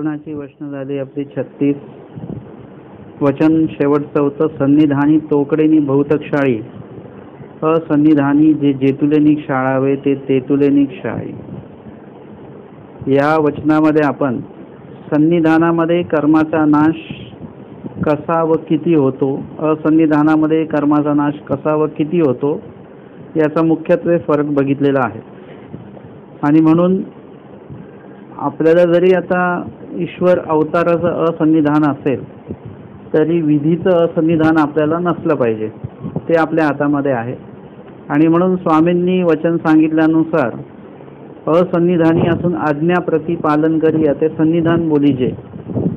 श्रावणाची वचन झाली आपली 36. वचन शेवटचं होतं, सन्निधानी तोकडेनी बहुतकशाळी, असन्निधानी जे जेतुलेनी शाळावे ते तेतुलेनी शाळी. या वचनामध्ये आपण सन्निधानामध्ये कर्माचा नाश कसा व किती होतो, असन्निधानामध्ये कर्माचा नाश कसा व किती होतो याचा मुख्यत्वे फरक बघितलेला आहे. आणि म्हणून आपल्याला जरी आता ईश्वर अवताराचं असन्निधान असेल तरी विधीचं असन्निधान आपल्याला नसलं पाहिजे, ते आपल्या हातामध्ये आहे. आणि म्हणून स्वामींनी वचन सांगितल्यानुसार असन्निधानी असून आज्ञाप्रती पालन करी ते सन्निधान बोलीजे,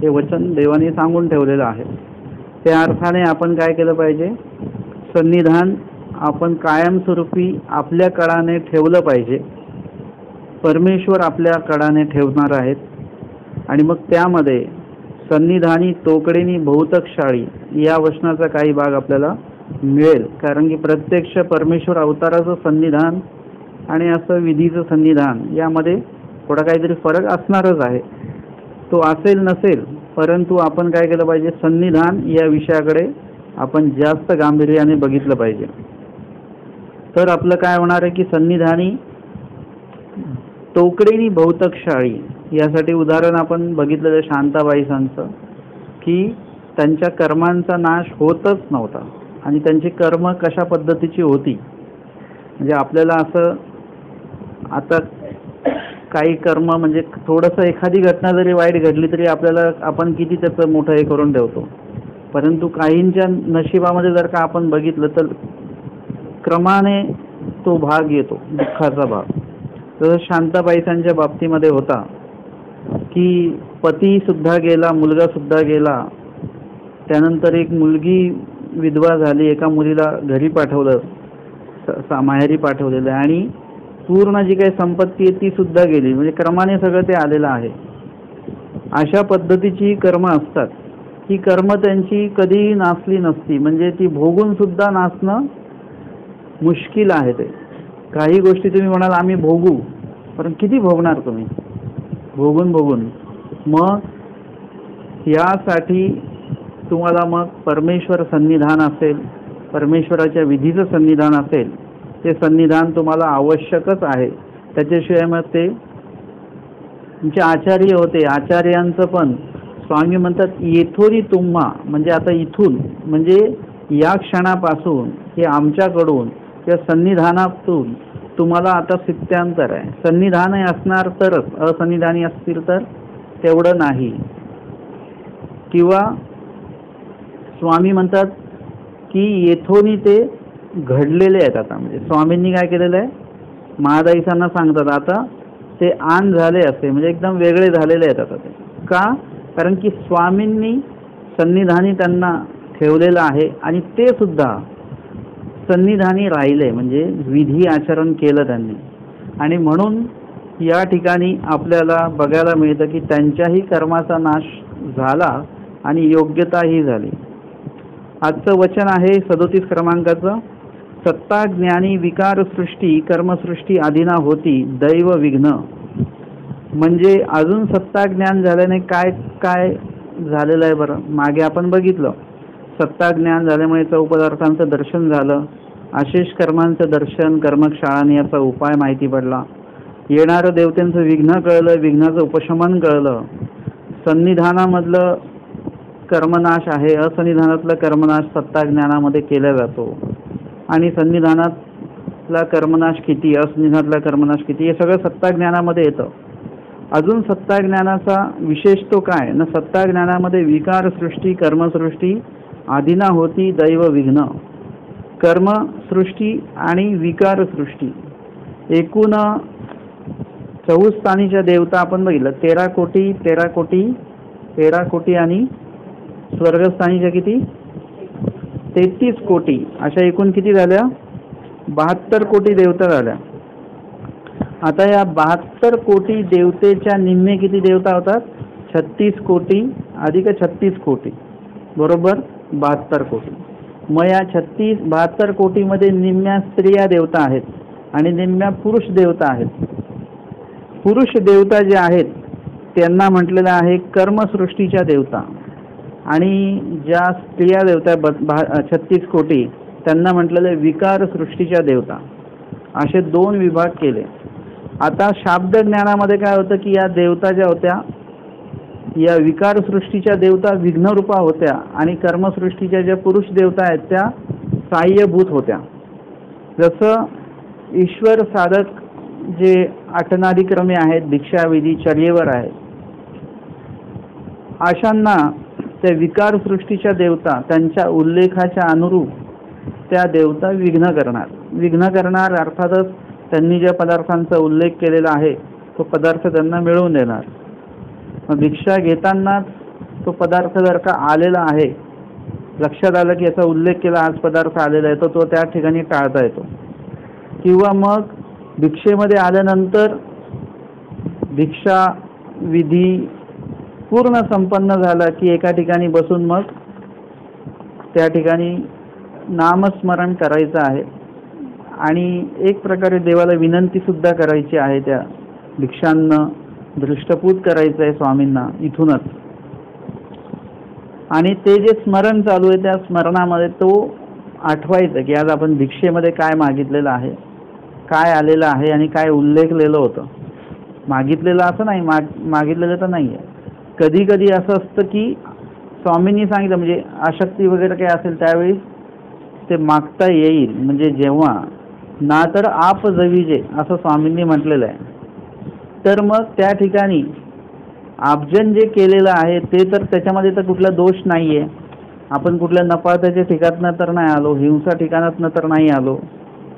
हे वचन देवाने सांगून ठेवलेलं आहे. त्या अर्थाने आपण काय केलं पाहिजे, सन्निधान आपण कायमस्वरूपी आपल्या कडाने ठेवलं पाहिजे. परमेश्वर आपल्या कडाने ठेवणार आहेत. आणि मग त्यामध्ये सन्निधानी तोकडेनी बहुतकशाळी या वचनाचा काही भाग आपल्याला मिळेल, कारण की प्रत्यक्ष परमेश्वर अवताराचं सन्निधान आणि असं विधीचं सन्निधान यामध्ये थोडा काहीतरी फरक असणारच आहे. तो असेल नसेल, परंतु आपण काय केलं पाहिजे, सन्निधान या विषयाकडे आपण जास्त गांभीर्याने बघितलं पाहिजे. तर आपलं काय होणार आहे की सन्निधानी तोकडेनी बहुतकशाळी यासाठी उदाहरण आपण बघितलेलं शांताबाईसांचं, की त्यांच्या कर्मांचा नाश होतच नव्हता आणि त्यांची कर्म कशा पद्धतीची होती. म्हणजे आपल्याला असं आता काही कर्म म्हणजे थोडंसं एखादी घटना जरी वाईट घडली तरी आपल्याला आपण किती त्याचं मोठं हे करून ठेवतो, परंतु काहींच्या नशिबामध्ये जर का आपण बघितलं तर क्रमाने तो भाग येतो, दुःखाचा भाग. जसं शांताबाईसांच्या बाबतीमध्ये होता की पती सुद्धा गेला, मुलगा सुद्धा गेला, त्यानंतर एक मुलगी विधवा झाली, एका मुलीला घरी पाठवलं, माहेरी पाठवलेलं, आणि पूर्ण जी काही संपत्ती आहे ती सुद्धा गेली. म्हणजे क्रमाने सगळं ते आलेलं आहे. अशा पद्धतीची कर्म असतात. ही कर्म त्यांची कधीही नासली नसती, म्हणजे ती भोगून सुद्धा नासणं मुश्किल आहे. ते काही गोष्टी तुम्ही म्हणाल आम्ही भोगू, पण किती भोगणार तुम्ही भोगून भोगून. मग यासाठी तुम्हाला मग परमेश्वर सन्निधान असेल, परमेश्वराच्या विधीचं सन्निधान असेल, ते सन्निधान तुम्हाला आवश्यकच आहे. त्याच्याशिवाय मग ते तुमचे आचार्य होते, आचार्यांचं पण स्वामी म्हणतात येथोरी तुम्हा, म्हणजे आता इथून म्हणजे या क्षणापासून हे आमच्याकडून किंवा सन्निधानातून तुम्हाला आता सित्यांतर आहे. सन्निधान असणार तरच, असन्निधानी असतील तर तेवढं नाही. किंवा स्वामी म्हणतात की येथोनी ते घडलेले आहेत. आता म्हणजे स्वामींनी काय केलेलं आहे, महादाईसांना सांगतात आता ते आन झाले असे, म्हणजे एकदम वेगळे झालेले आहेत आता ते. का? कारण की स्वामींनी सन्निधानी त्यांना ठेवलेलं आहे आणि ते सुद्धा सन्निधानी राहिले, म्हणजे विधी आचरण केलं त्यांनी. आणि म्हणून या ठिकाणी आपल्याला बघायला मिळतं की त्यांच्याही कर्माचा नाश झाला आणि योग्यताही झाली. आजचं वचन आहे 37 क्रमांकाचं, सत्ता ज्ञानी विकार सृष्टी कर्मसृष्टी आधीना होती दैव विघ्न. म्हणजे अजून सत्ता ज्ञान झाल्याने काय काय झालेलं आहे बरं, मागे आपण बघितलं. सत्ता ज्ञान झाल्यामुळे चौपदार्थांचं दर्शन झालं, अशेष कर्मांचं दर्शन, कर्मशाळाने याचा उपाय माहिती पडला, येणारं देवतेंचं विघ्न कळलं, विघ्नाचं उपशमन कळलं, सन्निधानामधलं कर्मनाश आहे, असन्निधानातला कर्मनाश सत्ता ज्ञानामध्ये केला जातो. आणि सन्निधानातला कर्मनाश किती, असन्निधानातला कर्मनाश किती, हे सगळं सत्ता ज्ञानामध्ये येतं. अजून सत्ता ज्ञानाचा विशेष तो काय ना, सत्ता ज्ञानामध्ये विकार सृष्टी कर्मसृष्टी आधीना होती दैव विघ्न. कर्मसृष्टी आणि विकार सृष्टी एकूण 24 स्थानीच्या देवता आपण बघितलं, 13 कोटी 13 कोटी 13 कोटी आणि स्वर्गस्थानीच्या किती 33 कोटी, अशा एकूण किती झाल्या 72 कोटी देवता झाल्या. आता या 72 कोटी देवतेच्या निम्मे किती देवता होतात, 36 कोटी अधिक 36 कोटी बरोबर 72 कोटी. मग या 72 कोटीमध्ये निम्म्या स्त्रिया देवता आहेत आणि निम्म्या पुरुष देवता आहेत. पुरुष देवता जे आहेत त्यांना म्हटलेलं आहे कर्मसृष्टीच्या देवता, आणि ज्या स्त्रिया देवता 36 कोटी त्यांना म्हटलेलं विकार सृष्टीच्या देवता. असे 2 विभाग केले. आता शाब्द ज्ञानामध्ये काय होतं की या देवता ज्या होत्या, या विकार सृष्टीच्या देवता विघ्नरूपा होत्या आणि कर्मसृष्टीच्या ज्या पुरुष देवता आहेत त्या सहाय्यभूत होत्या. जसं ईश्वर साधक जे आटनादिक्रमे आहेत, दीक्षाविधी चर्येवर आहेत, अशांना त्या विकार सृष्टीच्या देवता त्यांच्या उल्लेखाच्या अनुरूप त्या देवता विघ्न करणार अर्थातच त्यांनी ज्या पदार्थांचा उल्लेख केलेला आहे तो पदार्थ त्यांना मिळवून देणार. मग दीक्षा घेतानाच तो पदार्थ जर का आलेला आहे, लक्षात आलं की याचा उल्लेख केला, आज पदार्थ आलेला आहे, तो त्या ठिकाणी टाळता येतो. किंवा मग दीक्षेमध्ये आल्यानंतर दीक्षा विधी पूर्ण संपन्न झाला की एका ठिकाणी बसून मग त्या ठिकाणी नामस्मरण करायचं आहे आणि एक प्रकारे देवाला विनंती सुद्धा करायची आहे, त्या दीक्षांना दृष्टपूत करायचं आहे स्वामींना इथूनच. आणि ते जे स्मरण चालू आहे त्या स्मरणामध्ये तो आठवायचं की आज आपण दीक्षेमध्ये काय मागितलेलं आहे, काय आलेलं आहे आणि काय उल्लेखलेलं होतं. मागितलेलं असं नाही, मागितलेलं तर नाही आहे. कधी कधी असं असतं की स्वामींनी सांगितलं, म्हणजे आशक्ती वगैरे काही असेल त्यावेळी ते मागता येईल, म्हणजे जेव्हा ना तर आप जविजे असं स्वामींनी म्हटलेलं आहे, तर मग त्या ठिकाणी आपजन जे केलेलं आहे ते तर त्याच्यामध्ये तर कुठला दोष नाही आहे. आपण कुठल्या नपाळत्याच्या ठिकाणात तर नाही आलो, हिंसा ठिकाणातनं तर नाही आलो.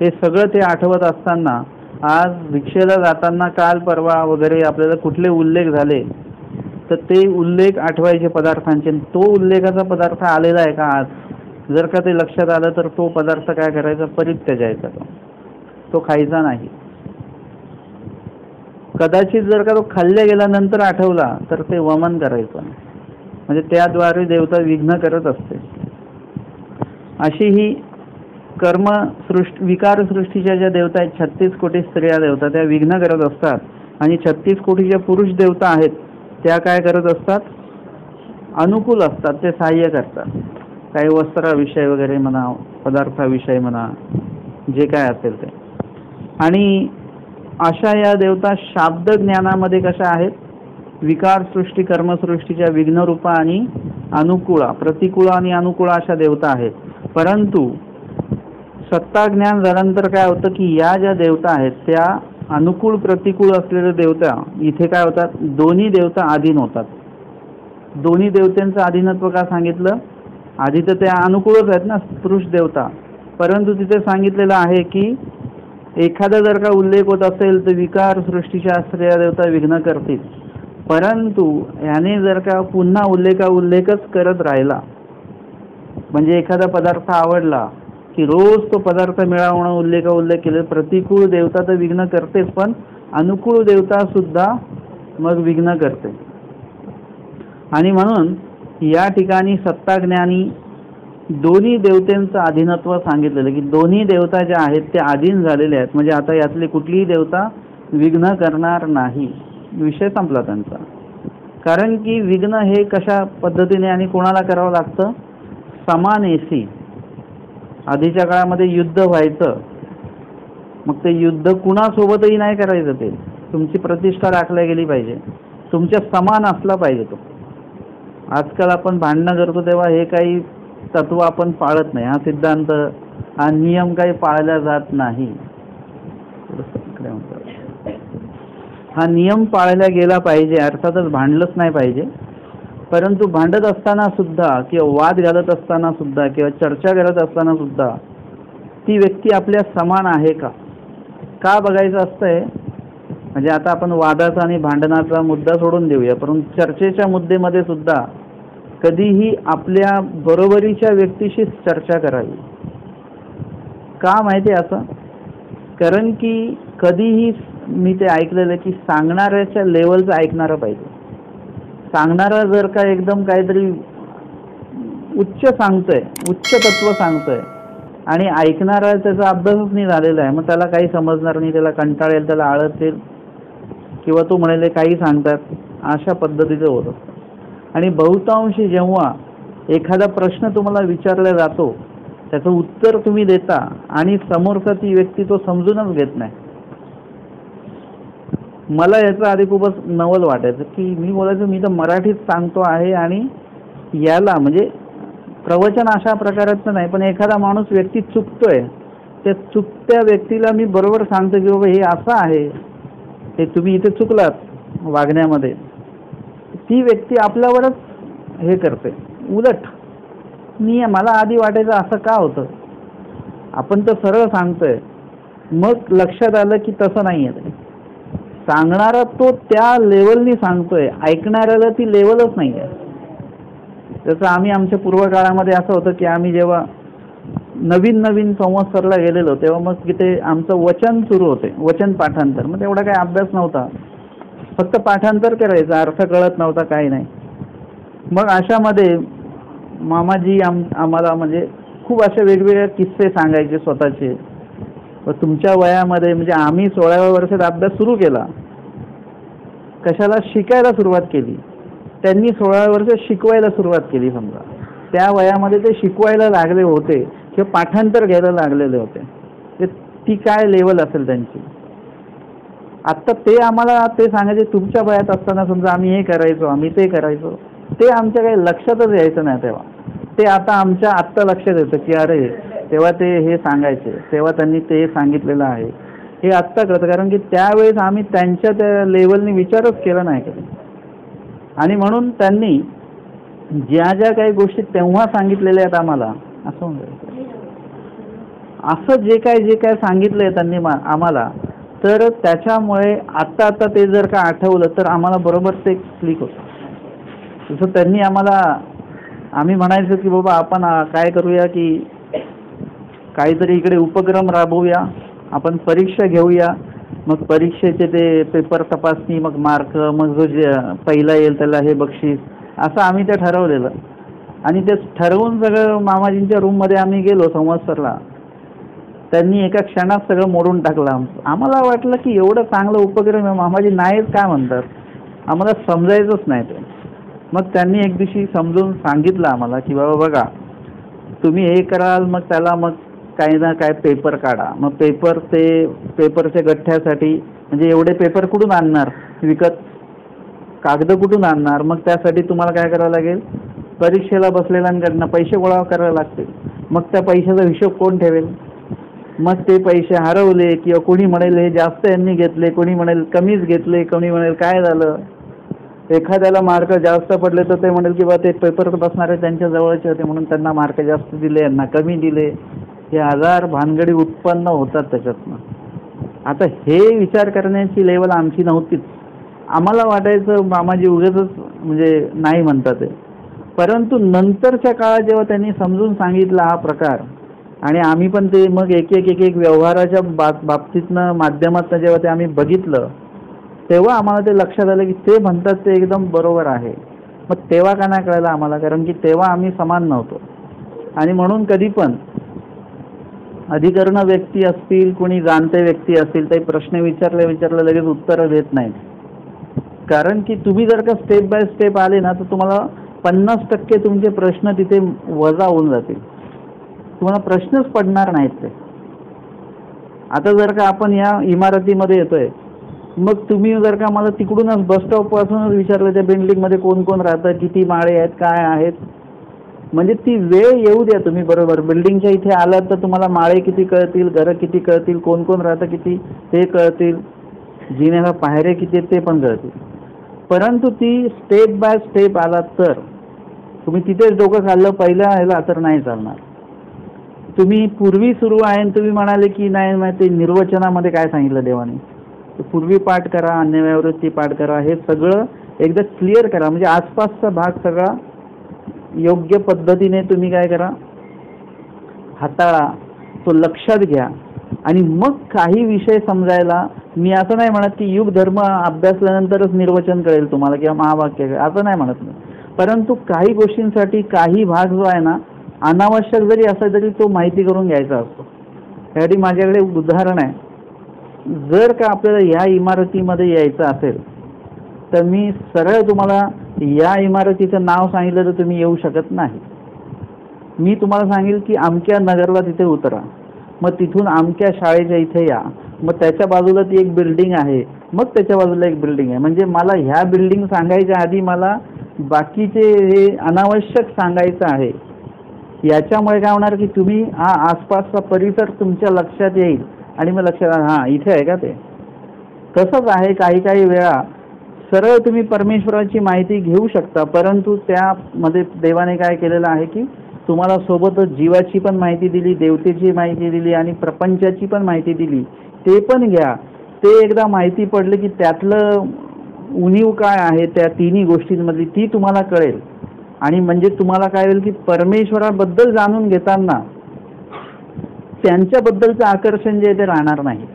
हे सगळं ते आठवत असताना आज दीक्षेला जाताना काल परवा वगैरे आपल्याला कुठले उल्लेख झाले तर ते उल्लेख आठवायचे पदार्थांचे. तो उल्लेखाचा पदार्थ आलेला आहे का आज, जर का ते लक्षात आलं तर तो पदार्थ काय करायचा, परित्याजायचा, तो खायचा नाही. कदाचित जर का तो खाल्ल्या गेल्यानंतर आठवला तर ते वमन करायचं, म्हणजे त्याद्वारे देवता विघ्न करत असते. अशी ही विकार सृष्टीच्या ज्या देवता आहेत, 36 कोटी स्त्रिया देवता, त्या विघ्न करत असतात. आणि 36 कोटीच्या पुरुष देवता आहेत त्या काय करत असतात, अनुकूल असतात, ते सहाय्य करतात. काही वस्त्राविषयी वगैरे म्हणा, पदार्थाविषयी म्हणा, जे काय असेल ते. आणि अशा या देवता शाब्द ज्ञानामध्ये कशा आहेत, विकार सृष्टी कर्मसृष्टीच्या विघ्नरूपा आणि अनुकूळा, प्रतिकूळा आणि अनुकूळा अशा देवता आहेत. परंतु सत्ता ज्ञान झाल्यानंतर काय होतं की या ज्या देवता आहेत त्या अनुकूल प्रतिकूल असलेल्या देवता इथे काय होतात, दोन्ही देवता अधीन होतात. दोन्ही देवतांचं अधीनत्व का सांगितलं, आधी तर त्या अनुकूलच आहेत ना पुरुष देवता, परंतु तिथे सांगितलेलं आहे की एखादा जर का उल्लेख होत असेल तर विकार सृष्टीच्या स्त्रिया देवता विघ्न करतील. परंतु याने जर का पुन्हा उल्लेखच करत राहिला, म्हणजे एखादा पदार्थ आवडला की रोज तो पदार्थ मिळवणं उल्लेख केले, प्रतिकूल देवता तर विघ्न करतेच, पण अनुकूल देवता सुद्धा मग विघ्न करते. आणि म्हणून या ठिकाणी सत्ताज्ञानी दोन्ही देवतांचं अधीनत्व सांगितलेलं की दोन्ही देवता ज्या आहेत त्या अधीन झालेल्या आहेत, म्हणजे आता यातली कुठलीही देवता विघ्न करणार नाही, विषय संपला त्यांचा. कारण की विघ्न हे कशा पद्धतीने आणि कोणाला करावं लागतं, समानेसी. आधीच्या काळामध्ये युद्ध व्हायचं, मग ते युद्ध कुणासोबतही नाही करायचं, ते तुमची प्रतिष्ठा राखल्या गेली पाहिजे, तुमच्या समान असला पाहिजे तो. आजकाल आपण भांडणं करतो तेव्हा हे काही तत्व आपण पाळत नाही, हा सिद्धांत हा नियम काही पाळला जात नाही. हा नियम पाळला गेला पाहिजे, अर्थातच भांडलंच नाही पाहिजे. परंतु भांडत असताना सुद्धा किंवा वाद घालत असताना सुद्धा किंवा चर्चा करत असताना सुद्धा ती व्यक्ती आपल्या समान आहे का बघायचं असतंय. म्हणजे आता आपण वादाचा आणि भांडणाचा मुद्दा सोडून देऊया, परंतु चर्चेच्या मुद्द्यामध्ये सुद्धा कधीही आपल्या बरोबरीच्या व्यक्तीशीच चर्चा करावी. का माहिती आहे असं, कारण की कधीही मी ते ऐकलेलं की सांगणाऱ्याच्या लेवलचं ऐकणारं पाहिजे. सांगणारा जर का एकदम काहीतरी उच्च सांगतोय, उच्च तत्व सांगतोय आणि ऐकणारा त्याचा अभ्यासच नाही झालेला आहे, मग त्याला काही समजणार नाही, त्याला कंटाळेल, त्याला आळस येईल, किंवा तो म्हणाले काही सांगतात अशा पद्धतीचं होत असतं. आणि बहुतांशी जेव्हा एखादा प्रश्न तुम्हाला विचारला जातो, त्याचं उत्तर तुम्ही देता आणि समोरचा ती व्यक्ती तो समजूनच घेत नाही. मला याचं आधी खूपच नवल वाटायचं की मी बोलायचो मी तर मराठीत सांगतो आहे आणि याला म्हणजे प्रवचन अशा प्रकाराचं नाही, पण एखादा माणूस व्यक्ती चुकतोय, त्या चुकत्या व्यक्तीला मी बरोबर सांगतो की बाबा हे असं आहे, हे तुम्ही इथे चुकलात वागण्यामध्ये. ती व्यक्ती आपल्यावरच हे करते उलट. मला आधी वाटायचं असं का होतं, आपण तर सरळ सांगतोय. मग लक्षात आलं की तसं नाही आहे. सांगणारा तो त्या लेवलनी सांगतोय, ऐकणाऱ्याला ती लेवलच नाही आहे. जसं आम्ही आमच्या पूर्वकाळामध्ये असं होतं की आम्ही जेव्हा नवीन नवीन संवत्सरला गेलेलो तेव्हा मग तिथे आमचं वचन सुरू होते, वचन पाठांतर. मग तेवढा काही अभ्यास नव्हता, फक्त पाठांतर करायचं, अर्थ कळत नव्हता, काही नाही. मग अशामध्ये मामाजी आम्हाला म्हणजे खूप असे वेगवेगळे किस्से सांगायचे स्वतःचे. तुमच्या वयामध्ये म्हणजे आम्ही 16व्या वर्षात अभ्यास सुरू केला, कशाला शिकायला सुरुवात केली. त्यांनी 16व्या वर्षात शिकवायला सुरुवात केली. समजा त्या वयामध्ये ते शिकवायला लागले होते किंवा पाठांतर घ्यायला लागलेले होते. ते ती काय लेवल असेल त्यांची. आत्ता ते आम्हाला ते सांगायचे तुमच्या वयात असताना समजा आम्ही हे करायचो, आम्ही ते करायचो, ते आमच्या काही लक्षातच यायचं नाही तेव्हा. ते आता आत्ता लक्षात येतं की अरे तेव्हा ते हे सांगायचे, तेव्हा त्यांनी ते सांगितलेलं आहे हे आत्ता कळतं. कारण की त्यावेळेस आम्ही त्यांच्या त्या लेवलनी विचारच केला नाही कधी. आणि म्हणून त्यांनी ज्या ज्या काही गोष्टी तेव्हा सांगितलेल्या आहेत आम्हाला, असं जे काय सांगितलंय त्यांनी आम्हाला, तर त्याच्यामुळे आत्ता ते जर का आठवलं तर आम्हाला बरोबर ते क्लिक होतं. तसं त्यांनी आम्ही म्हणायचो की बाबा आपण काय करूया की काहीतरी इकडे उपक्रम राबवूया, आपण परीक्षा घेऊया, मग परीक्षेचे ते पेपर तपासणी, मग मार्क, मग जो पहिला येईल त्याला हे बक्षीस, असं आम्ही ते ठरवलेलं. आणि ते ठरवून सगळं मामाजींच्या रूममध्ये आम्ही गेलो संवत्सरला. त्यांनी एका क्षणात सगळं मोडून टाकलं. आम्हाला वाटलं की एवढं चांगलं उपक्रम आहे, मामाजी नाहीच काय म्हणतात, आम्हाला समजायचंच नाही ते. मग त्यांनी एक दिवशी समजून सांगितलं आम्हाला की बाबा बघा तुम्ही हे कराल, मग त्याला मग काही ना काय पेपर काढा. मग पेपरच्या गठ्ठ्यासाठी म्हणजे एवढे पेपर कुठून आणणार विकत, कागद कुठून आणणार, मग त्यासाठी तुम्हाला काय करावं लागेल, परीक्षेला बसलेल्यांकडनं पैसे गोळा करावे लागतील. मग त्या पैशाचा हिशोब कोण ठेवेल, मग ते पैसे हरवले किंवा कोणी म्हणेल हे जास्त यांनी घेतले, कोणी म्हणेल कमीच घेतले, कोणी म्हणेल काय झालं. एखाद्याला मार्क जास्त पडले तर ते म्हणेल की बा ते पेपर बसणारे त्यांच्या जवळचे होते म्हणून त्यांना मार्क जास्त दिले, यांना कमी दिले. हे हजार भानगडी उत्पन्न होतात त्याच्यातनं. आता हे विचार करण्याची लेवल आमची नव्हतीच. आम्हाला वाटायचं मामाजी उगाचच म्हणजे नाही म्हणतात ते. परंतु नंतरच्या काळात जेव्हा त्यांनी समजून सांगितला हा प्रकार, आणि आम्ही पण ते मग एक एक व्यवहाराच्या बाबतीतनं माध्यमातनं जेव्हा ते आम्ही बघितलं, तेव्हा आम्हाला ते लक्षात आलं की ते म्हणतात ते एकदम बरोबर आहे. मग तेव्हा का नाही कळलं आम्हाला, कारण की तेव्हा आम्ही समान नव्हतो. आणि म्हणून कधी पण अधिकरण व्यक्ती असतील, कोणी जाणते व्यक्ती असतील, ते प्रश्न विचारले लगेच उत्तरं देत नाहीत. कारण की तुम्ही जर का स्टेप बाय स्टेप आले ना तर तुम्हाला 50% तुमचे प्रश्न तिथे वजा होऊन जातील, तुम्हाला प्रश्नच पडणार नाहीत ते. आता जर का आपण या इमारतीमध्ये येतोय, मग तुम्ही जर का मला तिकडूनच बस स्टॉपपासूनच विचारलं त्या बिल्डिंगमध्ये कोण कोण राहतं, किती माळे आहेत, काय आहेत, म्हणजे ती वेळ येऊ द्या तुम्ही बरोबर. बिल्डिंगच्या इथे आलात तर तुम्हाला माळे किती कळतील, घरं किती कळतील, कोण कोण राहतं किती ते कळतील, जिन्याला पायऱ्या किती आहेत ते पण कळतील. परंतु ती स्टेप बाय स्टेप आलात तर तुम्ही तिथेच डोकं खाल्लं पहिल्या ह्याला तर नाही चालणार. तुम्ही पूर्वी सुरू आहे तुम्ही म्हणाले की नाही ते निर्वचनामध्ये काय सांगितलं देवाने, पूर्वी पाठ करा, अन्यव्यवृत्ती पाठ करा, हे सगळं एकदा क्लिअर करा. म्हणजे आसपासचा भाग सगळा योग्य पद्धतीने तुम्ही काय करा, हाताळा, तो लक्षात घ्या. आणि मग काही विषय समजायला, मी असं नाही म्हणत की युग धर्म अभ्यासल्यानंतरच निर्वचन कळेल तुम्हाला किंवा महावाक्य कळेल, असं नाही म्हणत मी. परंतु काही गोष्टींसाठी काही भाग जो आहे ना अनावश्यक जरी असला तरी तो माहिती करून घ्यायचा असतो. त्यासाठी माझ्याकडे उदाहरण आहे. जर का आपल्याला ह्या इमारतीमध्ये यायचं असेल तर मी सरळ तुम्हाला या इमारतीचं नाव सांगितलं तर तुम्ही येऊ शकत नाही. मी तुम्हाला सांगेल की आमच्या नगरला तिथे उतरा, मग तिथून आमच्या शाळेच्या इथे या, मग त्याच्या बाजूला ती एक बिल्डिंग आहे, मग त्याच्या बाजूला एक बिल्डिंग आहे. म्हणजे मला ह्या बिल्डिंग सांगायच्या आधी मला बाकीचे हे अनावश्यक सांगायचं आहे. याच्यामुळे काय होणार की तुम्ही हा आसपासचा परिसर तुमच्या लक्षात येईल आणि मग लक्षात हां इथे आहे का ते. तसंच आहे काही काही वेळा सरळ तुम्ही परमेश्वराची माहिती घेऊ शकता, परंतु त्यामध्ये देवाने काय केलेलं आहे की तुम्हाला सोबतच जीवाची पण माहिती दिली, देवतेची माहिती दिली आणि प्रपंचाची पण माहिती दिली. ते पण घ्या. ते एकदा माहिती पडले की त्यातलं उणीव काय आहे त्या तिन्ही गोष्टींमधली ती तुम्हाला कळेल. आणि म्हणजे तुम्हाला काय होईल की परमेश्वराबद्दल जाणून घेताना त्यांच्याबद्दलचं आकर्षण जे आहे ते राहणार नाही.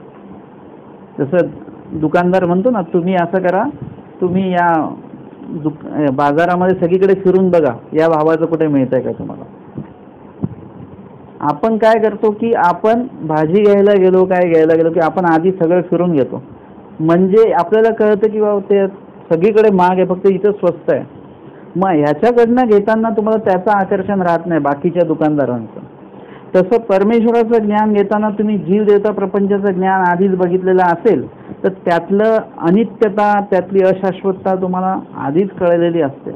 जसं दुकानदार म्हणतो ना, तुम्ही असं करा, तुम्ही या बाजारामध्ये सगळीकडे फिरून बघा या भावाचं कुठे मिळतंय का तुम्हाला. आपण काय करतो की आपण भाजी घ्यायला गेलो, काय घ्यायला गेलो की आपण आधी सगळं फिरून घेतो, म्हणजे आपल्याला कळतं की बाबा ते सगळीकडे महाग आहे, फक्त इथं स्वस्त आहे. मग ह्याच्याकडनं घेताना तुम्हाला त्याचं आकर्षण राहत नाही बाकीच्या दुकानदारांचं. तसं परमेश्वराचं ज्ञान घेताना तुम्ही जीव देवता प्रपंचाचं ज्ञान आधीच बघितलेलं असेल तर त्यातलं अनित्यता, त्यातली अशाश्वतता तुम्हाला आधीच कळलेली असते.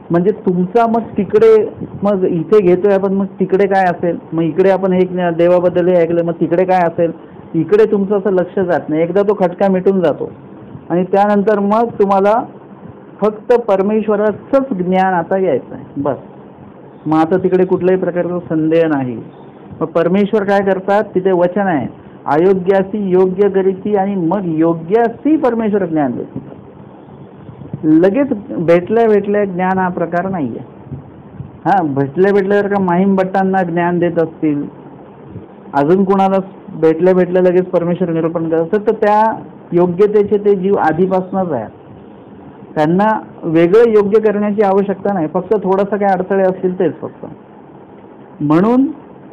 म्हणजे तुमचा मग तिकडे, मग इथे घेतोय आपण, मग तिकडे काय असेल, मग इकडे आपण एक देवाबद्दल हे ऐकलं, मग तिकडे काय असेल, इकडे तुमचं असं लक्ष जात नाही. एकदा तो खटका मिटून जातो आणि त्यानंतर मग तुम्हाला फक्त परमेश्वराचंच ज्ञान आता यायचं आहे बस. मग आता तिकडे कुठल्याही प्रकारचा संदेह नाही. मग परमेश्वर काय करतात, तिथे वचन आहे, अयोग्यासी योग्य करीती आणि मग योग्यासी परमेश्वर ज्ञान देते. लगेच भेटल्या ज्ञान हा प्रकार नाही आहे. हां, भेटल्या का माहीम भट्टांना ज्ञान देत असतील, अजून कोणाला भेटल्या लगेच परमेश्वर निरूपण करत असतात, तर त्या योग्यतेचे ते जीव आधीपासूनच आहे. त्यांना वेगळं योग्य करण्याची आवश्यकता नाही, फक्त थोडंसं काय अडथळे असतील तेच फक्त. म्हणून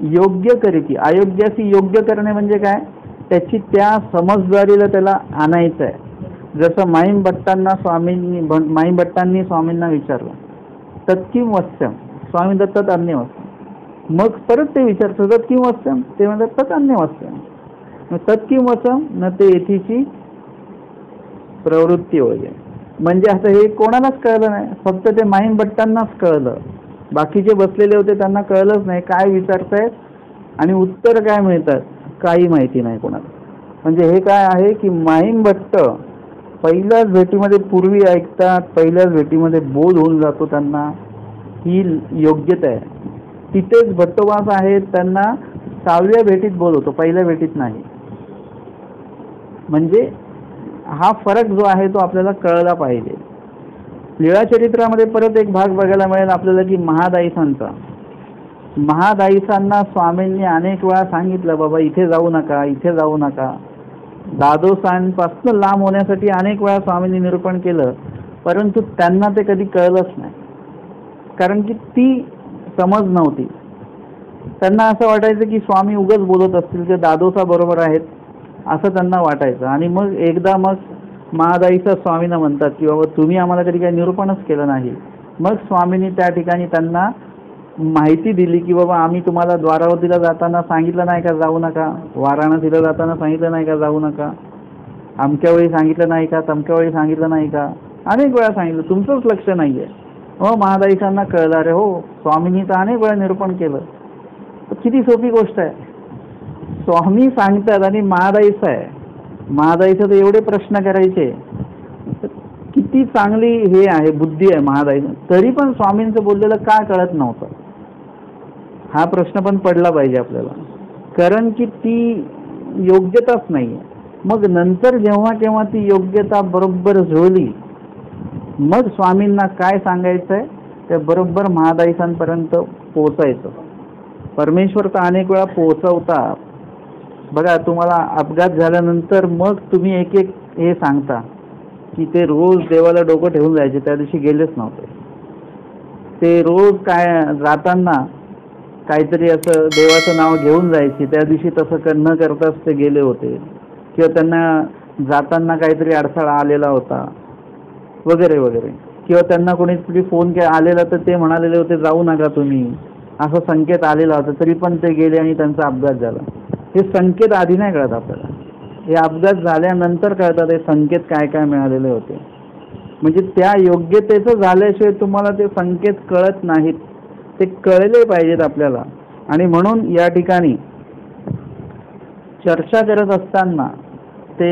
योग्य करीती, अयोग्याशी योग्य करणे म्हणजे काय, त्याची त्या समजदारीला त्याला आणायचं आहे. जसं माहीम भट्टांनी स्वामींना विचारलं तत्किम वस्यम, स्वामी दत्तात अन्यवस्यम. मग परत ते विचारतं तत्किम वस्यम, ते म्हणतात तत् अन्यवस्यम. मग तत्किम वसम न ते येथीची प्रवृत्ती होईल. म्हणजे असं हे कोणालाच कळलं नाही, फक्त ते माहीम भट्टांनाच कळलं. बाकीचे बसलेले होते त्यांना कळलंच नाही काय विचारतायत आणि उत्तर काय मिळतात काही माहिती नाही कोणाला. म्हणजे हे काय आहे की माहीम भट्ट पहिल्याच भेटीमध्ये पूर्वी ऐकतात, पहिल्याच भेटीमध्ये बोध होऊन जातो त्यांना, ही योग्यता आहे. तिथेच भट्टवास आहेत, त्यांना 6व्या भेटीत बोध होतो, पहिल्या भेटीत नाही. म्हणजे हा फरक जो आहे तो आपल्याला कळला पाहिजे. लीळाचरित्रामध्ये परत एक भाग बघायला मिळेल आपल्याला की महादाईसांचा. महादाईसांना स्वामींनी अनेक वेळा सांगितलं बाबा इथे जाऊ नका, इथे जाऊ नका. दादोसांपासून लांब होण्यासाठी अनेक वेळा स्वामींनी निरूपण केलं, परंतु त्यांना ते कधी कळलंच नाही, कारण की ती समज नव्हती. त्यांना असं वाटायचं की स्वामी उगाच बोलत असतील, ते दादोसा बरोबर आहेत असं त्यांना वाटायचं. आणि मग एकदा मग महादाईचा स्वामींना म्हणतात की बाबा तुम्ही आम्हाला कधी काही निरूपणच केलं नाही. मग स्वामींनी त्या ठिकाणी त्यांना माहिती दिली की बाबा आम्ही तुम्हाला द्वारावतीला जाताना सांगितलं नाही का जाऊ नका, वाराणसीला जाताना सांगितलं नाही का जाऊ नका, अमक्या वेळी सांगितलं नाही का, तमक्या वेळी सांगितलं नाही का, अनेक वेळा सांगितलं, तुमचंच लक्ष नाही आहे. हो, महादाईसांना कळलं, अरे हो स्वामींनी तर अनेक वेळा निरूपण केलं. किती सोपी गोष्ट आहे, स्वामी सांगतात आणि महादाईचं आहे. महादाईचं तर एवढे प्रश्न करायचे, किती चांगली हे आहे, बुद्धी आहे महादाईचं, तरी पण स्वामींचं बोललेलं का कळत नव्हतं, हा प्रश्न पण पडला पाहिजे आपल्याला, कारण की ती योग्यताच नाही आहे. मग नंतर जेव्हा केव्हा ती योग्यता बरोबर जुळली, मग स्वामींना काय सांगायचं आहे ते बरोबर महादाईसांपर्यंत पोहोचायचं. परमेश्वर तर अनेक वेळा पोहोचवतात. बघा, तुम्हाला अपघात झाल्यानंतर मग तुम्ही एक एक हे सांगता की ते रोज देवाला डोकं ठेवून जायचे, त्या दिवशी गेलेच नव्हते. ते रोज काय जाताना काहीतरी असं देवाचं नाव घेऊन जायचे, त्या दिवशी तसं न करताच ते गेले होते. किंवा त्यांना जाताना काहीतरी अडथळा आलेला होता, वगैरे वगैरे. किंवा त्यांना कोणीतरी फोन आलेला तर ते म्हणालेले होते जाऊ नका तुम्ही, असं संकेत आलेला होता तरी पण ते गेले आणि त्यांचा अपघात झाला. हे संकेत आधी नाही कळत आपल्याला, हे अपघात झाल्यानंतर कळतात हे संकेत काय काय मिळालेले होते. म्हणजे त्या योग्यतेचं झाल्याशिवाय तुम्हाला ते संकेत कळत नाहीत, ते कळले पाहिजेत आपल्याला. आणि म्हणून या ठिकाणी चर्चा करत असताना ते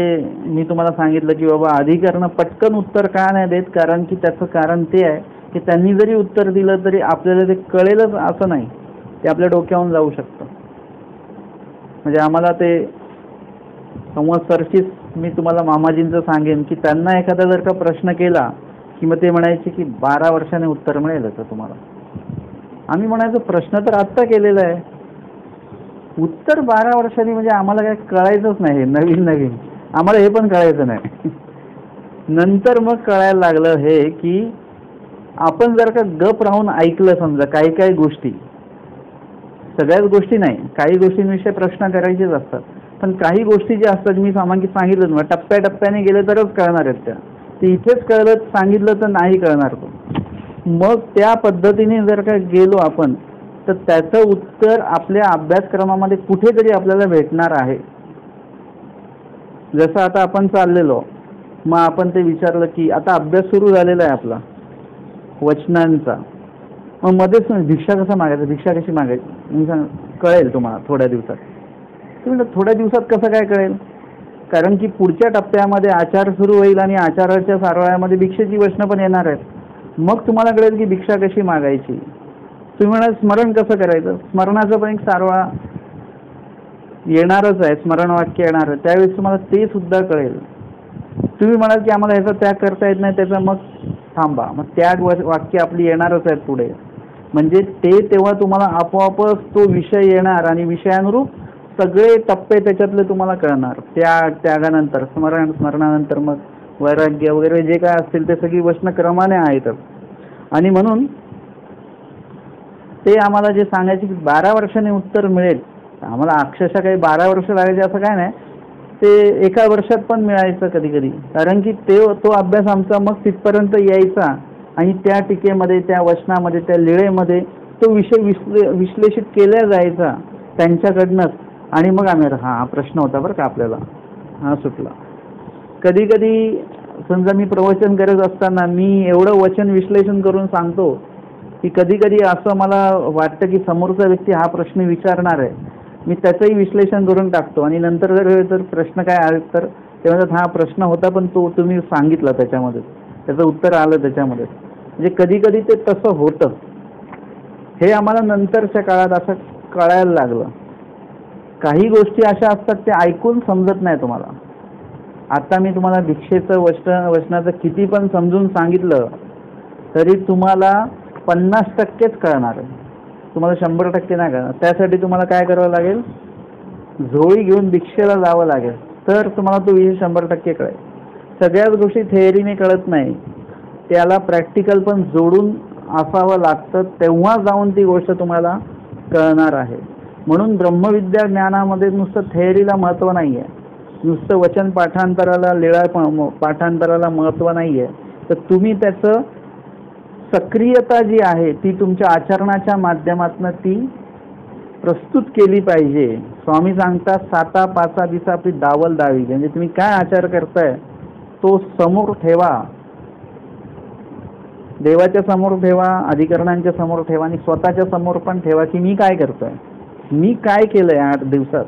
मी तुम्हाला सांगितलं की बाबा अधिकरण पटकन उत्तर का नाही देत, कारण की त्याचं कारण ते आहे की त्यांनी जरी उत्तर दिलं तरी आपल्याला ते कळेलच असं नाही, ते आपल्या डोक्यावरून जाऊ शकतं. म्हणजे आम्हाला ते संवाद सरशीच मी तुम्हाला मामाजींचं सांगेन की त्यांना एखादा जर का प्रश्न केला की मग ते म्हणायचे की 12 वर्षाने उत्तर मिळेल तर तुम्हाला. आम्ही म्हणायचो प्रश्न तर आत्ता केलेला आहे, उत्तर 12 वर्षांनी, म्हणजे आम्हाला काय कळायचंच नाही, नवीन नवीन आम्हाला हे पण कळायचं नाही. नंतर मग कळायला लागलं हे की आपण जर का गप राहून ऐकलं, समजा काही काही गोष्टी, सगळ्याच गोष्टी नाही, काही गोष्टींविषयी प्रश्न करायचेच असतात, पण काही गोष्टी ज्या असतात मी सांगितलं ना टप्प्याटप्प्याने गेले तरच कळणार आहेत त्या, ते इथेच कळलं सांगितलं तर नाही कळणार तो. मग त्या पद्धतीने जर का गेलो आपण तर त्याचं उत्तर आपल्या अभ्यासक्रमामध्ये कुठेतरी आपल्याला भेटणार आहे. जसं आता आपण चाललेलो, मग आपण ते विचारलं की आता अभ्यास सुरू झालेला आहे आपला वचनांचा, मग मध्येच भिक्षा कसं मागायचं, भिक्षा कशी मागायची मी कळेल तुम्हाला थोड्या दिवसात. तुम्ही थोड्या दिवसात कसं काय कळेल, कारण की पुढच्या टप्प्यामध्ये आचार सुरू होईल आणि आचाराच्या सारवळ्यामध्ये भिक्षेची वचनं पण येणार आहेत. मग तुम्हाला कळेल की भिक्षा कशी मागायची. तुम्ही म्हणाल स्मरण कसं करायचं, स्मरणाचं पण एक सारवा येणारच आहे, स्मरण वाक्य येणार आहे, त्यावेळेस तुम्हाला ते सुद्धा कळेल. तुम्ही म्हणाल की आम्हाला ह्याचा त्याग करता येत नाही, त्याचा मग थांबा, मग त्याग वाक्य आपली येणारच आहेत पुढे. म्हणजे ते तेव्हा तुम्हाला आपोआपच तो विषय येणार आणि विषयानुरूप सगळे टप्पे त्याच्यातले तुम्हाला कळणार. त्यागानंतर स्मरण, स्मरणानंतर मग वैराग्य वगैरे जे काय असतील ते सगळी वचनं क्रमाने आहेत. आणि म्हणून ते आम्हाला जे सांगायचे की 12 वर्षांनी उत्तर मिळेल, आम्हाला अक्षरशः काही 12 वर्ष लागायचे असं काय नाही, ते एका वर्षात पण मिळायचं कधी कधी, कारण की तो अभ्यास आमचा मग तिथपर्यंत यायचा आणि त्या टीकेमध्ये, त्या वचनामध्ये, त्या लिळेमध्ये तो विषय विश्लेषित केला जायचा त्यांच्याकडनंच. आणि मग आम्ही हा प्रश्न होता बरं का आपल्याला, हा सुटला. कधी कधी समजा मी प्रवचन करत असताना मी एवढं वचन विश्लेषण करून सांगतो की कधी कधी असं मला वाटतं की समोरचा व्यक्ती हा प्रश्न विचारणार आहे, मी त्याचंही विश्लेषण करून टाकतो आणि नंतर जर प्रश्न काय आले तर ते म्हणतात हा प्रश्न होता पण तो तुम्ही सांगितला त्याच्यामध्ये, त्याचं उत्तर आलं त्याच्यामध्ये. म्हणजे कधी कधी ते तसं होतं. हे आम्हाला नंतरच्या काळात असं कळायला लागलं. काही गोष्टी अशा असतात ते ऐकून समजत नाही तुम्हाला. आता मी तुम्हाला भिक्षेचं वचनाचं किती पण समजून सांगितलं तरी तुम्हाला 50%च कळणार आहे, तुम्हाला 100% नाही कळणार. त्यासाठी तुम्हाला काय करावं लागेल, झोळी घेऊन भिक्षेला जावं लागेल, तर तुम्हाला तो विषय 100% कळेल. सगळ्याच गोष्टी थेअरीने कळत नाही, त्याला प्रॅक्टिकल पण जोडून असावं लागतं, तेव्हा जाऊन ती गोष्ट तुम्हाला कळणार आहे. म्हणून ब्रह्मविद्या ज्ञानामध्ये नुसतं थेअरीला महत्त्व नाही आहे, नुसतं वचन पाठांतराला, लीळा पाठांतराला महत्त्व नाही आहे, तर तुम्ही त्याचं सक्रियता जी आहे ती तुमच्या आचरणाच्या माध्यमातून ती प्रस्तुत केली पाहिजे. स्वामी सांगतात 7-5 दिवसा आपली दावल दावी, म्हणजे तुम्ही काय आचार करताय तो समोर ठेवा, देवाच्या समोर ठेवा, अधिकरणांच्या समोर ठेवा आणि स्वतःच्या समोर पण ठेवा की मी काय करतोय, मी काय केलंय 8 दिवसात.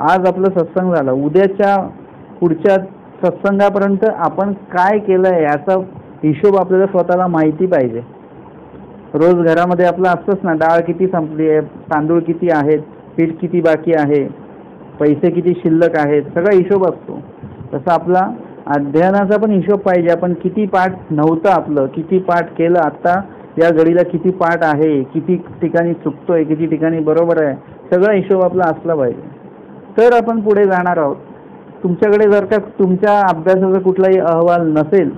आज आपलं सत्संग झालं, उद्याच्या पुढच्या सत्संगापर्यंत आपण काय केलंय याचा हिशोब आपल्याला स्वतःला माहिती पाहिजे. रोज घरामध्ये आपलं असतंच ना, डाळ किती संपली आहे, तांदूळ किती आहेत, पीठ किती बाकी आहे, पैसे किती शिल्लक आहेत, सगळा हिशोब असतो. तसा आपला अध्ययनाचा पण हिशोब पाहिजे. आपण किती पाठ नव्हतं आपलं, किती पाठ केलं, आता या घडीला किती पाठ आहे, किती ठिकाणी चुकतोय, किती ठिकाणी बरोबर आहे, सगळा हिशोब आपला असला पाहिजे, तर आपण पुढे जाणार आहोत. तुमच्याकडे जर का तुमच्या अभ्यासाचा कुठलाही अहवाल नसेल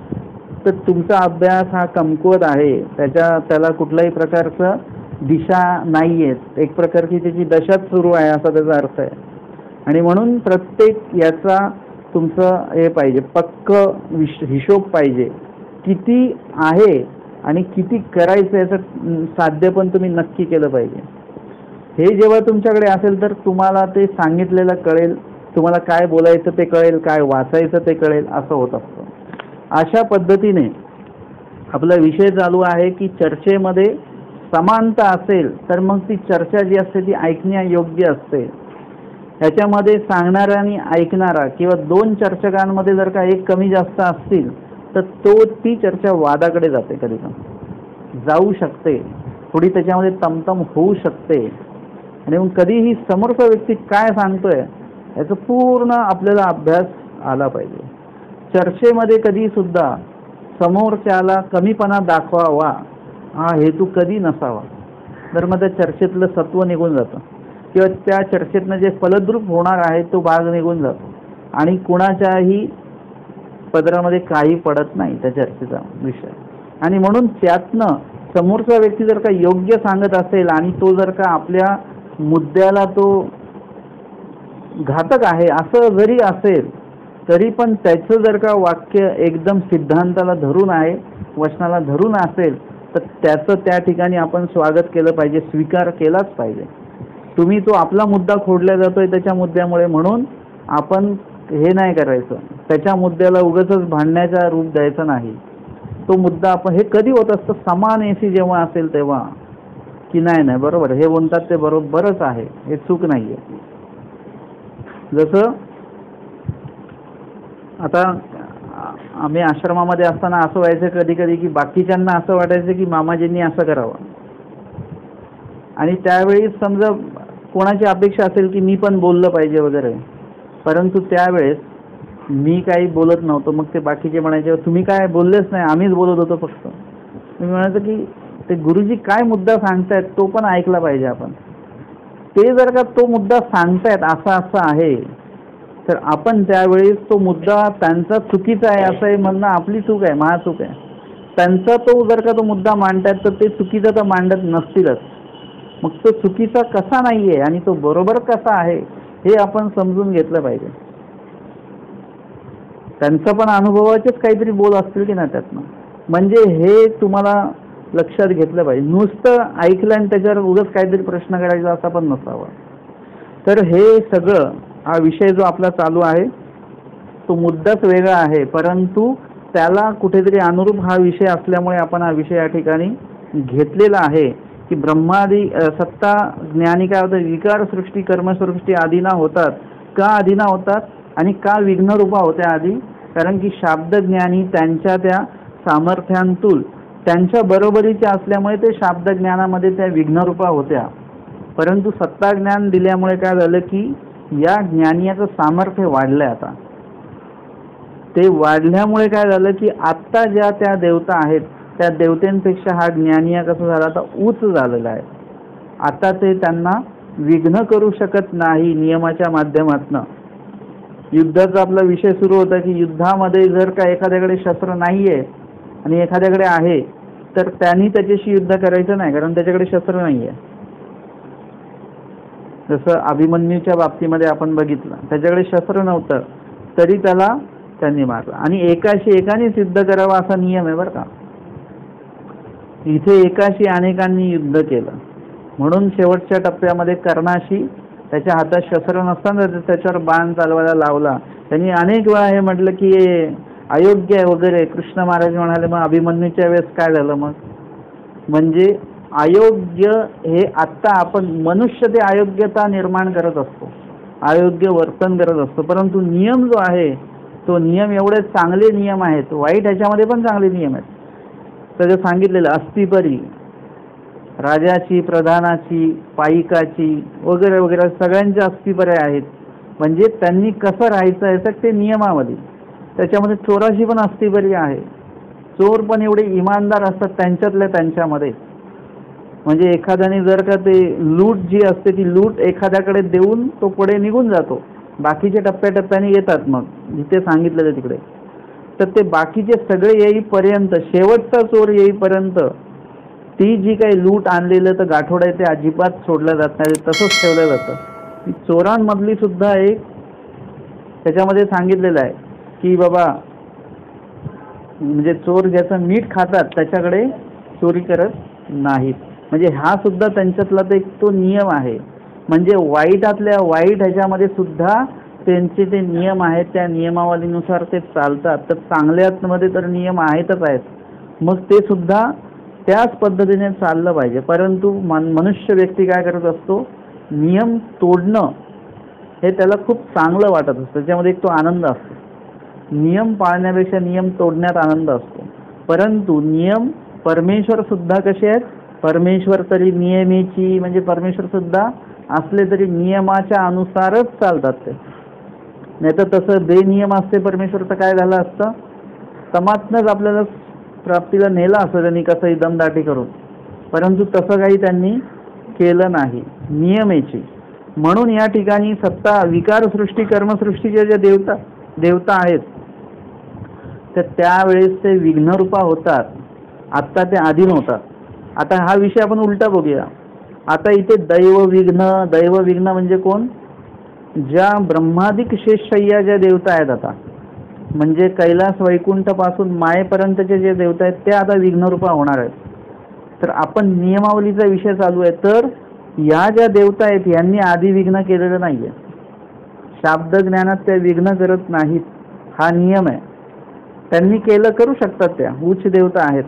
तर तुमचा अभ्यास हा कमकुवत आहे, त्याला कुठल्याही प्रकारचं दिशा नाही आहे, एक प्रकारची त्याची दशाच सुरू आहे असा त्याचा अर्थ आहे. आणि म्हणून प्रत्येक याचा तुमचं हे पाहिजे, पक्क हिशोब पाहिजे, किती आहे आणि किती करायचं याचं साध्य पण तुम्ही नक्की केलं पाहिजे. हे जेव्हा तुमच्याकडे असेल तर तुम्हाला ते सांगितलेलं कळेल, तुम्हाला काय बोलायचं ते कळेल, काय वाचायचं ते कळेल, असं होत असतं. अशा पद्धतीने आपला विषय चालू आहे की चर्चेमध्ये समानता असेल तर मग ती चर्चा जी असते ती ऐकण्यायोग्य असते. ह्याच्यामध्ये सांगणारा आणि ऐकणारा किंवा दोन चर्चकांमध्ये जर का एक कमी जास्त असतील तर ती चर्चा वादाकडे जाते, कधी जाऊ शकते, थोडी त्याच्यामध्ये तमतम होऊ शकते. आणि मग कधीही समोरचा व्यक्ती काय सांगतोय याचा पूर्ण आपल्याला अभ्यास आला पाहिजे. चर्चेमध्ये कधी सुद्धा समोरच्याला कमीपणा दाखवावा हा हेतू कधी नसावा, तर मग त्या चर्चेतलं सत्व निघून जातं किंवा त्या चर्चेतनं जे फलद्रूप होणार आहे तो भाग निघून जातो आणि कुणाच्याही पदरामध्ये काही पडत नाही त्या चर्चेचा विषय. आणि म्हणून त्यातनं समोरचा व्यक्ती जर का योग्य सांगत असेल आणि तो जर का आपल्या मुद्द्याला तो घातक आहे असं जरी असेल तरी पण त्याचं जर का वाक्य एकदम सिद्धांताला धरून आहे, वचनाला धरून असेल तर त्याचं त्या ठिकाणी आपण स्वागत केलं पाहिजे, स्वीकार केलाच पाहिजे. तुम्ही तो आपला मुद्दा खोडला जातोय त्याच्या मुद्द्यामुळे म्हणून आपण हे नाही करायचं, त्याच्या मुद्द्याला उगाचच भांडण्याचा रूप द्यायचं नाही. तो मुद्दा आपण हे कधी होत असतं समान एसी जेव्हा असेल तेव्हा की नाही बरोबर हे म्हणतात ते बरोबरच आहे, हे चूक नाहीये. जसं आता आम्ही आश्रमामध्ये असताना असं व्हायचं कधी कधी की बाकीच्यांना असं वाटायचं की मामाजींनी असं करावं आणि त्यावेळी समजा कोणाची अपेक्षा असेल की मी पण बोललं पाहिजे वगैरे, परंतु त्यावेळेस मी काही बोलत नव्हतो. मग ते बाकीचे म्हणायचे तुम्ही काय बोललेच नाही, आम्हीच बोलत होतो फक्त. मी म्हणायचं की ते गुरुजी काय मुद्दा सांगतायत तो पण ऐकला पाहिजे आपण. ते जर का तो मुद्दा सांगतायत असा असा आहे तर आपण त्यावेळेस तो मुद्दा त्यांचा चुकीचा आहे असं आहे म्हणणं आपली चूक आहे, महाचूक आहे. त्यांचा तो जर का तो मुद्दा मांडतायत तर ते चुकीचा तर मांडत नसतीलच. मग तो चुकीचा कसा नाहीये आणि तो बरोबर कसा आहे हे आपण समजून घेतलं पाहिजे. त्यांचा पण अनुभवाचेच काहीतरी बोल असतील की नाही त्यातनं, म्हणजे हे तुम्हाला लक्षात घेतलं पाहिजे. नुसतं ऐकलं आणि त्याच्यावर उगाच काहीतरी प्रश्न करायचा असा पण नसावा. तर हे सगळं हा विषय जो आपला चालू आहे तो मुद्दाच वेगळा आहे, परंतु त्याला कुठेतरी अनुरूप हा विषय असल्यामुळे आपण हा विषय या ठिकाणी घेतलेला आहे की ब्रह्मादी सत्ता ज्ञानी काय होतं, विकार सृष्टी कर्मसृष्टी आदिना होतात. का आदिना होतात आणि का विघ्नरूपा होत्या आधी? कारण की शाब्दज्ञानी त्यांच्या त्या सामर्थ्यांतून त्यांच्या बरोबरीच्या असल्यामुळे ते शाब्दज्ञानामध्ये त्या विघ्नरूपा होत्या. परंतु सत्ता ज्ञान दिल्यामुळे काय झालं की या ज्ञानीयाचं सामर्थ्य वाढलंय. आता ते वाढल्यामुळे काय झालं की आत्ता ज्या त्या देवता आहेत त्या देवतेंपेक्षा हा ज्ञानीया कसं झाला आता उच्च झालेला आहे. आता ते त्यांना विघ्न करू शकत नाही नियमाच्या माध्यमातनं. युद्धाचा आपला विषय सुरू होता की युद्धामध्ये जर का एखाद्याकडे शस्त्र नाहीये आणि एखाद्याकडे आहे तर त्यांनी त्याच्याशी युद्ध करायचं नाही, कारण त्याच्याकडे शस्त्र नाहीये. जसं अभिमन्यूच्या बाबतीमध्ये आपण बघितलं, त्याच्याकडे शस्त्र नव्हतं तरी त्याला त्यांनी मारलं आणि एकाने सिद्ध करावा असा नियम आहे बरं का. इथे एकाशी अनेकांनी युद्ध केलं म्हणून शेवटच्या टप्प्यामध्ये कर्णाशी त्याच्या हातात शस्त्र नसताना त्याच्यावर बाण चालवायला लावला. त्यांनी अनेक वेळा हे म्हटलं की अयोग्य आहे वगैरे. कृष्ण महाराज म्हणाले मग अभिमन्यूच्या वेळेस काय झालं मग, म्हणजे अयोग्य हे आत्ता आपण मनुष्य ते अयोग्यता निर्माण करत असतो, अयोग्य वर्तन करत असतो. परंतु नियम जो आहे तो नियम एवढे चांगले नियम आहेत, वाईट ह्याच्यामध्ये पण चांगले नियम आहेत. त्याचं सांगितलेलं अस्तिपरी राजाची, प्रधानाची, पायिकाची वगैरे वगैरे सगळ्यांच्या अस्तिपऱ्या आहेत. म्हणजे त्यांनी कसं राहायचं याचं ते नियमामध्ये. त्याच्यामध्ये चोराशी पण अस्तिपरी आहे. चोर पण एवढे इमानदार असतात त्यांच्यातल्या त्यांच्यामध्ये. म्हणजे एखाद्याने जर का ते लूट जी असते ती लूट एखाद्याकडे देऊन तो पुढे निघून जातो, बाकीचे टप्प्याटप्प्याने येतात मग जिथे सांगितलेलं तिकडे. तर ते बाकीचे सगळे येईपर्यंत, शेवटचा चोर येईपर्यंत ती जी काही लूट आणलेलं तर गाठोड आहे ते अजिबात सोडलं जात नाही, तसंच ठेवलं जातं. ती चोरांमधली सुद्धा एक त्याच्यामध्ये सांगितलेलं आहे की बाबा म्हणजे चोर ज्याचं मीठ खातात त्याच्याकडे चोरी करत नाहीत. म्हणजे हा सुद्धा त्यांच्यातला तो नियम आहे. म्हणजे वाईटातल्या वाईट ह्याच्यामध्ये सुद्धा त्यांचे ते नियम आहेत, त्या नियमावलीनुसार ते चालतात. तर चांगल्यामध्ये तर नियम आहेतच आहेत, मग ते सुद्धा त्याच पद्धतीने चाललं पाहिजे. परंतु मनुष्य व्यक्ती काय करत असतो, नियम तोडणं हे त्याला खूप चांगलं वाटत असतं, त्याच्यामध्ये एक तो आनंद असतो. नियम पाळण्यापेक्षा नियम तोडण्यात आनंद असतो. परंतु नियम परमेश्वर सुद्धा कसे आहेत, परमेश्वर तरी नियमेची, म्हणजे परमेश्वर सुद्धा असले तरी नियमाच्या अनुसारच चालतात ते. नाही तर तसं बेनियम असते परमेश्वर तर काय झालं असतं, समातनच आपल्याला प्राप्तीला नेलं असतं त्यांनी कसंही दमदाटी करून. परंतु तसं काही त्यांनी केलं नाही, नियमेची. म्हणून या ठिकाणी सत्ता विकारसृष्टी कर्मसृष्टीच्या ज्या देवता आहेत तर त्यावेळेस ते विघ्नरूपा होतात, आत्ता ते अधीन होतात. आता हा विषय आपण उलटा बघूया. आता इथे दैव विघ्न म्हणजे कोण, ज्या ब्रह्मादिक शेषशय्या ज्या देवता आहेत, आता म्हणजे कैलास वैकुंठ पासून मायेपर्यंतचे जे देवता आहेत ते आता विघ्नरूपा होणार आहेत. तर आपण नियमावलीचा विषय चालू आहे, तर या ज्या देवता आहेत यांनी आधी विघ्न केलेलं नाहीये. शाब्द ज्ञानात त्या विघ्न करत नाहीत, हा नियम आहे. त्यांनी केलं करू शकतात, त्या उच्च देवता आहेत.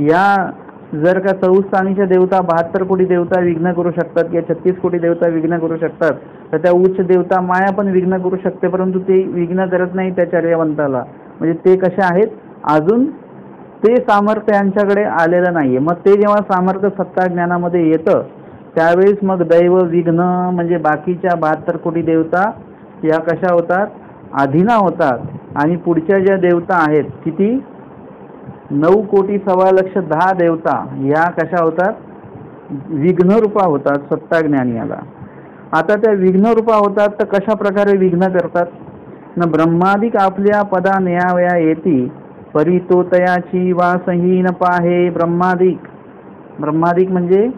या जर का 14 स्थानीच्या देवता 72 कोटी देवता विघ्न करू शकतात किंवा 36 कोटी देवता विघ्न करू शकतात, तर त्या उच्च देवता माया पण विघ्न करू शकते. परंतु ते विघ्न करत नाही त्या चर्यावंताला. म्हणजे ते कसे आहेत, अजून ते सामर्थ्य यांच्याकडे आलेलं नाहीये. मग ते जेव्हा सामर्थ्य सत्ता ज्ञानामध्ये येतं त्यावेळेस मग दैव विघ्न म्हणजे बाकीच्या 72 कोटी देवता या कशा होतात, अधीना होतात. आणि पुढच्या ज्या देवता आहेत किती, 9 कोटी 1.25 देवता या कशा होतात, विघ्नरूपा होतात सत्ता ज्ञान याला. आता त्या विघ्नरूपा होतात तर कशा प्रकारे विघ्न करतात न, ब्रह्मादिक आपल्या पदा न्यावया येती परितोतयाची वासही न पाहे. ब्रह्मादिक म्हणजे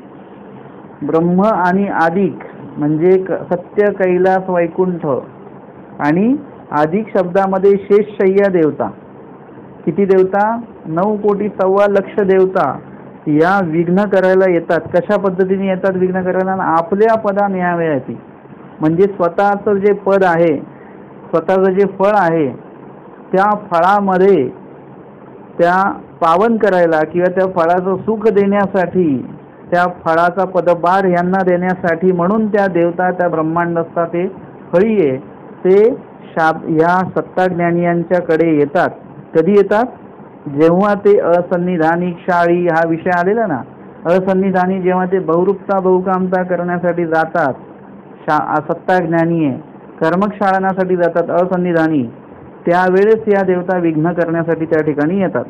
ब्रह्म आणि अधिक म्हणजे सत्य कैलास वैकुंठ, आणि अधिक शब्दामध्ये शेषशय्या देवता. किती देवता, 9 कोटी 1.25 देवता या विघ्न करायला येतात. कशा पद्धतीने येतात विघ्न करायला, आपल्या पदा न्यावया येते. म्हणजे स्वतःचं जे पद आहे, स्वतःचं जे फळ आहे त्या फळामध्ये त्या पावन करायला किंवा त्या फळाचं सुख देण्यासाठी, त्या फळाचा पदभार यांना देण्यासाठी, म्हणून त्या देवता त्या ब्रह्मांड असतात ते फळीये ते या सत्ताज्ञानियांच्याकडे येतात. कधी येतात, जेव्हा ते असन्निधानी क्षाळी हा विषय आलेला ना, असन्निधानी जेव्हा ते बहुरूपता बहुकामता करण्यासाठी जातात, सत्ताज्ञानी आहे कर्मक्षाळनासाठी जातात असन्निधानी, त्यावेळेस या देवता विघ्न करण्यासाठी त्या ठिकाणी येतात.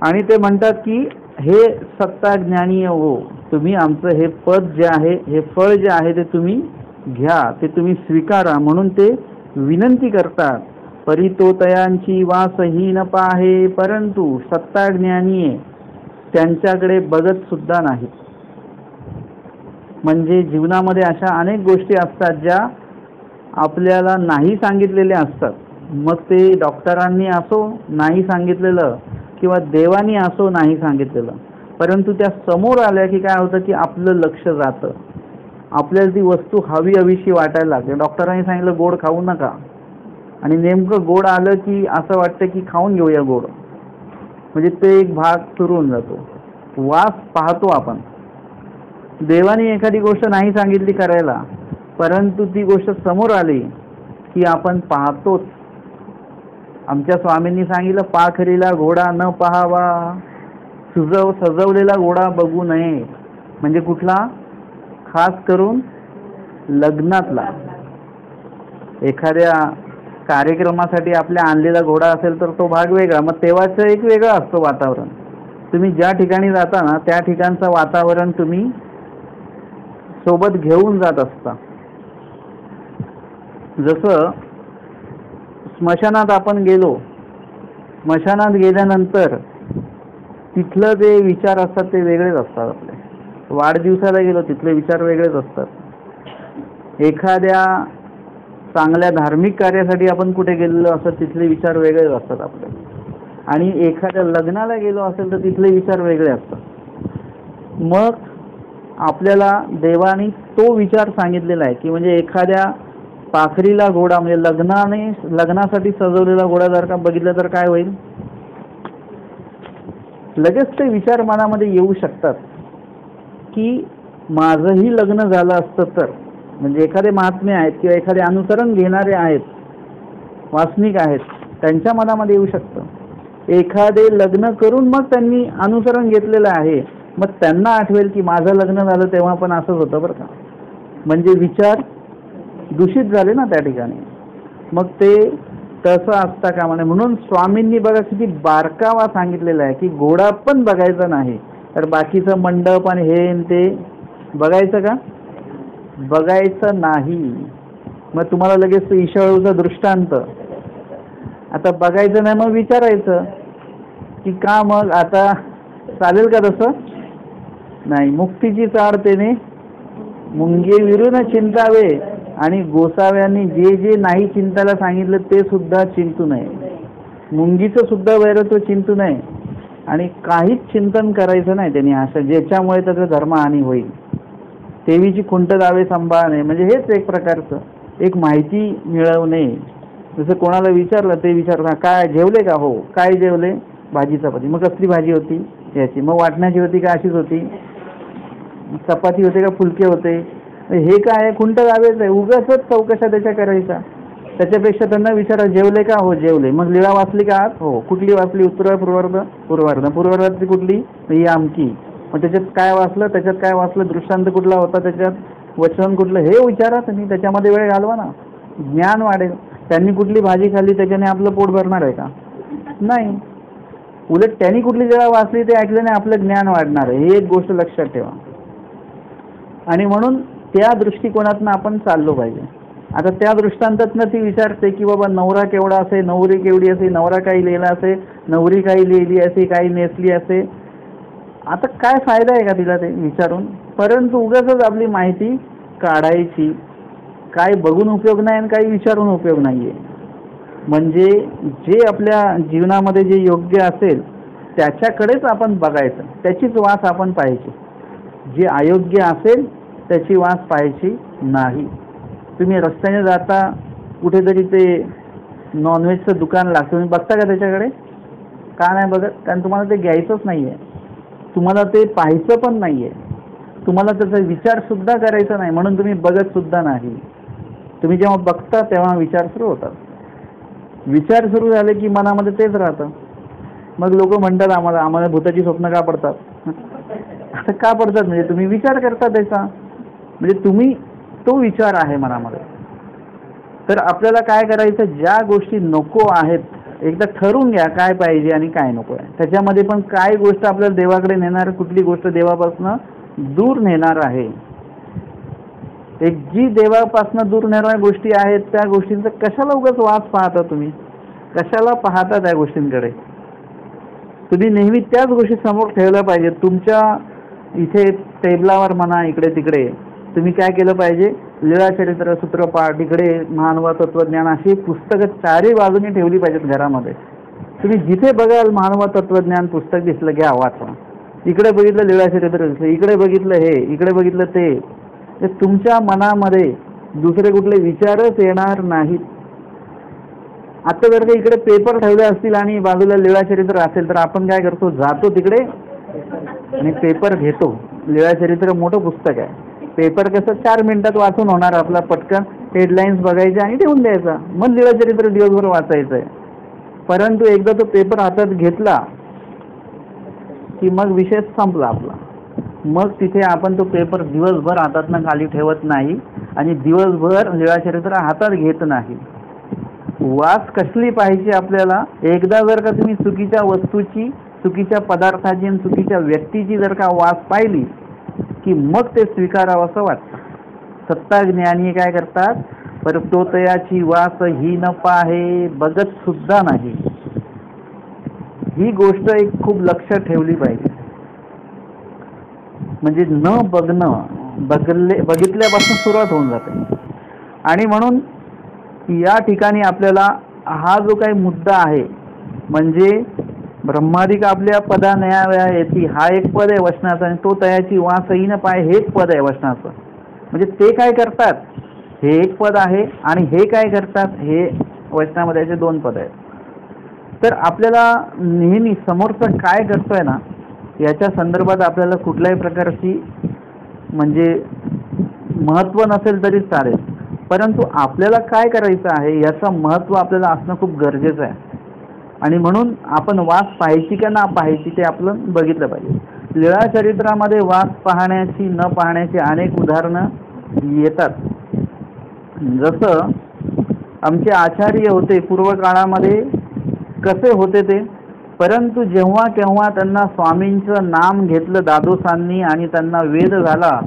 आणि ते म्हणतात की हे सत्ताज्ञानी हो, तुम्ही आमचं हे पद जे आहे, हे फळ जे आहे ते तुम्ही घ्या, ते तुम्ही स्वीकारा. म्हणून ते विनंती करतात. परितोतयांची वासही न पाहे, परंतु सत्ताज्ञानी त्यांच्याकडे बघत सुद्धा नाहीत. म्हणजे जीवनामध्ये अशा अनेक गोष्टी असतात ज्या आपल्याला नाही सांगितलेल्या असतात. मग ते डॉक्टरांनी असो नाही सांगितलेलं किंवा देवानी असो नाही सांगितलेलं, परंतु त्या समोर आल्या की काय होतं की आपलं लक्ष जातं, आपल्याला ती वस्तू हवी हवीशी वाटायला लागते. डॉक्टरांनी सांगितलं गोड खाऊ नका, आणि नेमकं गोड आलं की असं वाटतं की खाऊन घेऊया गोड. म्हणजे ते एक भाग सुरू होऊन जातो. वास पाहतो आपण. देवाने एखादी गोष्ट नाही सांगितली करायला, परंतु ती गोष्ट समोर आली की आपण पाहतोच. आमच्या स्वामींनी सांगितलं पाखरीला घोडा न पाहावा, सजवलेला घोडा बघू नये. म्हणजे कुठला, खास करून लग्नातला. एखाद्या कार्यक्रमासाठी आपल्या आणलेला घोडा असेल तर तो भाग वेगळा, मग तेव्हाचं एक वेगळं असतो वातावरण. तुम्ही ज्या ठिकाणी जाता ना त्या ठिकाणचं वातावरण तुम्ही सोबत घेऊन जात असता. जसं स्मशानात आपण गेलो, स्मशानात गेल्यानंतर तिथलं जे विचार असतात ते वेगळेच असतात. आपले वाढदिवसाला गेलो तिथले विचार वेगळेच असतात. एखाद्या चांगल्या धार्मिक कार्यासाठी आपण कुठे गेलेलो असं तिथले विचार वेगळे असतात आपले, आणि एखाद्या लग्नाला गेलो असेल तर तिथले विचार वेगळे असतात. मग आपल्याला देवाने तो विचार सांगितलेला आहे की म्हणजे एखाद्या पाखरीला घोडा म्हणजे लग्नासाठी सजवलेला घोडा जर का बघितला तर काय होईल, लगेच ते विचार मनामध्ये येऊ शकतात की माझंही लग्न झालं असतं तर, म्हणजे एखादे महात्मे आहेत किंवा एखादे अनुसरण घेणारे आहेत, वासनिक आहेत, त्यांच्या मनामध्ये येऊ शकतं. एखादे लग्न करून मग त्यांनी अनुसरण घेतलेलं आहे, मग त्यांना आठवेल की माझं लग्न झालं तेव्हा पण असंच होतं बरं का. म्हणजे विचार दूषित झाले ना त्या ठिकाणी. मग ते तसं असता कामा नये. म्हणून स्वामींनी बघा किती बारकावा सांगितलेला आहे की घोडा पण बघायचा नाही, तर बाकीचं मंडप आणि हे ते बघायचं का, बघायचं नाही. मग तुम्हाला लगेच ईशाळूचा दृष्टांत, आता बघायचं नाही मग विचारायचं की का, मग आता चालेल का तसं नाही. मुक्तीची चाड तेने मुंगे विरून चिंतावे, आणि गोसाव्यांनी जे जे नाही चिंतायला सांगितलं ते सुद्धा चिंतू नये. मुंगीचं सुद्धा वैरत्व चिंतू नये आणि काहीच चिंतन करायचं नाही त्यांनी, असं ज्याच्यामुळे त्याचा धर्महानी होईल. देवीची खुंट दावे सांभाळणे म्हणजे हेच एक प्रकारचं एक माहिती मिळवणे. जसं कोणाला विचारलं ते विचारता काय जेवले का, हो काय जेवले, भाजी चपाती. मग कसली भाजी होती, याची. मग वाटण्याची होती का अशीच होती, चपाती होते का फुलके होते. हे काय खुंट दावेच आहे, उगाच चौकशा त्याच्या करायचा. त्याच्यापेक्षा त्यांना विचारा जेवले का, हो जेवले. मग लीळा वाचली का, हो कुठली वाचली, उत्तर पूर्वार्ध कुठली, ही आमकी. मग त्याच्यात काय वाचलं, त्याच्यात काय वाचलं, दृष्टांत कुठला होता, त्याच्यात वचन कुठलं, हे विचारा तुम्ही. त्याच्यामध्ये वेळ घालवा ना, ज्ञान वाढेल. त्यांनी कुठली भाजी खाल्ली त्याच्याने आपलं पोट भरणार आहे का, नाही. उलट त्यांनी कुठली जरा वाचली ते ऐकल्याने आपलं ज्ञान वाढणार आहे, ही एक गोष्ट लक्षात ठेवा. आणि म्हणून त्या दृष्टिकोनातनं आपण चाललो पाहिजे. आता त्या दृष्टांतातनं ती विचारते की बाबा नवरा केवढा असे, नवरी केवढी असे, नवरा काही लिहिला असे, नवरी काही लिहिली असे, काही नेसली असे. आता काय फायदा आहे का तिला ते विचारून, परंतु उगाचच आपली माहिती काढायची. काय बघून उपयोग नाही आणि काही विचारून उपयोग नाहीये. म्हणजे जे आपल्या जीवनामध्ये जे योग्य असेल त्याच्याकडेच आपण बघायचं, त्याचीच वास आपण पाहायची. जे अयोग्य असेल त्याची वास पाहायची नाही. तुम्ही रस्त्याने जाता कुठेतरी ते नॉनव्हेजचं दुकान लागतं, तुम्ही बघता का त्याच्याकडे, का नाही बघत, कारण तुम्हाला ते घ्यायचंच नाही आहे, तुम्हाला ते पाहायचं पण नाही आहे, तुम्हाला त्याचा विचार सुद्धा करायचा नाही, म्हणून तुम्ही बघत सुद्धा नाही. तुम्ही जेव्हा बघता तेव्हा विचार सुरू होतात. विचार सुरू झाले की मनामध्ये तेच राहतं. मग लोक म्हणतात आम्हाला भूताची स्वप्न का पडतात. असं का पडतात, म्हणजे तुम्ही विचार करता त्याचा, म्हणजे तुम्ही तो विचार आहे मनामध्ये. तर आपल्याला काय करायचं, ज्या गोष्टी नको आहेत एकदा ठरवून घ्या काय पाहिजे आणि काय नको आहे. त्याच्यामध्ये पण काय गोष्ट आपल्याला देवाकडे नेणार, कुठली गोष्ट देवापासून दूर नेणार आहे. एक जी देवापासून दूर नेणाऱ्या गोष्टी आहेत त्या गोष्टींचा कशाला उगाच वास पाहता तुम्ही, कशाला पाहता त्या गोष्टींकडे. तुम्ही नेहमी त्याच गोष्टी समोर ठेवल्या पाहिजे. तुमच्या इथे टेबलावर म्हणा इकडे तिकडे तुम्ही काय केलं पाहिजे, लीळाचरित्र, सूत्रपाठ, इकडे महानुभाव तत्वज्ञान अशी पुस्तकं चारही बाजूनी ठेवली पाहिजेत घरामध्ये. तुम्ही जिथे बघाल महानुभाव तत्वज्ञान पुस्तक दिसलं घ्या वाचा. इकडे बघितलं लीळाचरित्र दिसलं, इकडे बघितलं हे, इकडे बघितलं ते. तुमच्या मनामध्ये दुसरे कुठले विचारच येणार नाहीत. आता जर का इकडे पेपर ठेवले असतील आणि बाजूला लीळाचरित्र असेल तर आपण काय करतो, जातो तिकडे आणि पेपर घेतो. लीळाचरित्र मोठं पुस्तक आहे, पेपर कसं 4 मिनिटात वाचून होणार आपला, पटकन हेडलाईन्स बघायचे आणि ठेवून द्यायचा. मग लीळाचरित्र दिवसभर वाचायचं आहे. परंतु एकदा तो पेपर हातात घेतला की मग विषय संपला आपला. मग तिथे आपण तो पेपर दिवसभर हातातनं खाली ठेवत नाही आणि दिवसभर लीळाचरित्र हातात घेत नाही. वास कसली पाहिजे आपल्याला, एकदा जर का तुम्ही चुकीच्या वस्तूची, चुकीच्या पदार्थाची आणि चुकीच्या व्यक्तीची जर का वास पाहिली की मग ते स्वीकारावं असं वाटतं. सत्ता ज्ञानी काय करतात, परतोतयाची वास ही न पाहे, बघत सुद्धा नाही. ही गोष्ट एक खूप लक्षात ठेवली पाहिजे. म्हणजे न बघणं, बघितल्यापासून सुरुवात होऊन जाते. आणि म्हणून की या ठिकाणी आपल्याला हा जो काही मुद्दा आहे, म्हणजे ब्रह्मादिक आपल्या पदा नयाव्या येती, हा एक पद आहे वचनाचा, आणि तो तयाची वासही न पाय हे एक पद आहे वचनाचं. म्हणजे ते काय करतात हे एक पद आहे, आणि हे काय करतात हे वचनामध्ये याचे दोन पद आहेत. तर आपल्याला नेहमी समोरचं काय करतोय ना याच्या संदर्भात आपल्याला कुठल्याही प्रकारची म्हणजे महत्त्व नसेल तरी चालेल, परंतु आपल्याला काय करायचं आहे याचं महत्त्व आपल्याला असणं खूप गरजेचं आहे. आणि म्हणून आपण वास पाहायची का ना पाहायची ते आपलं बघितलं पाहिजे. लीळा चरित्रामध्ये वास पाहण्याची न पाहण्याची अनेक उदाहरणं येतात. जसं आमचे आचार्य होते पूर्व काळामध्ये कसे होते ते, परंतु जेव्हा केव्हा त्यांना स्वामींचं नाम घेतलं दादोसांनी आणि त्यांना वेध झाला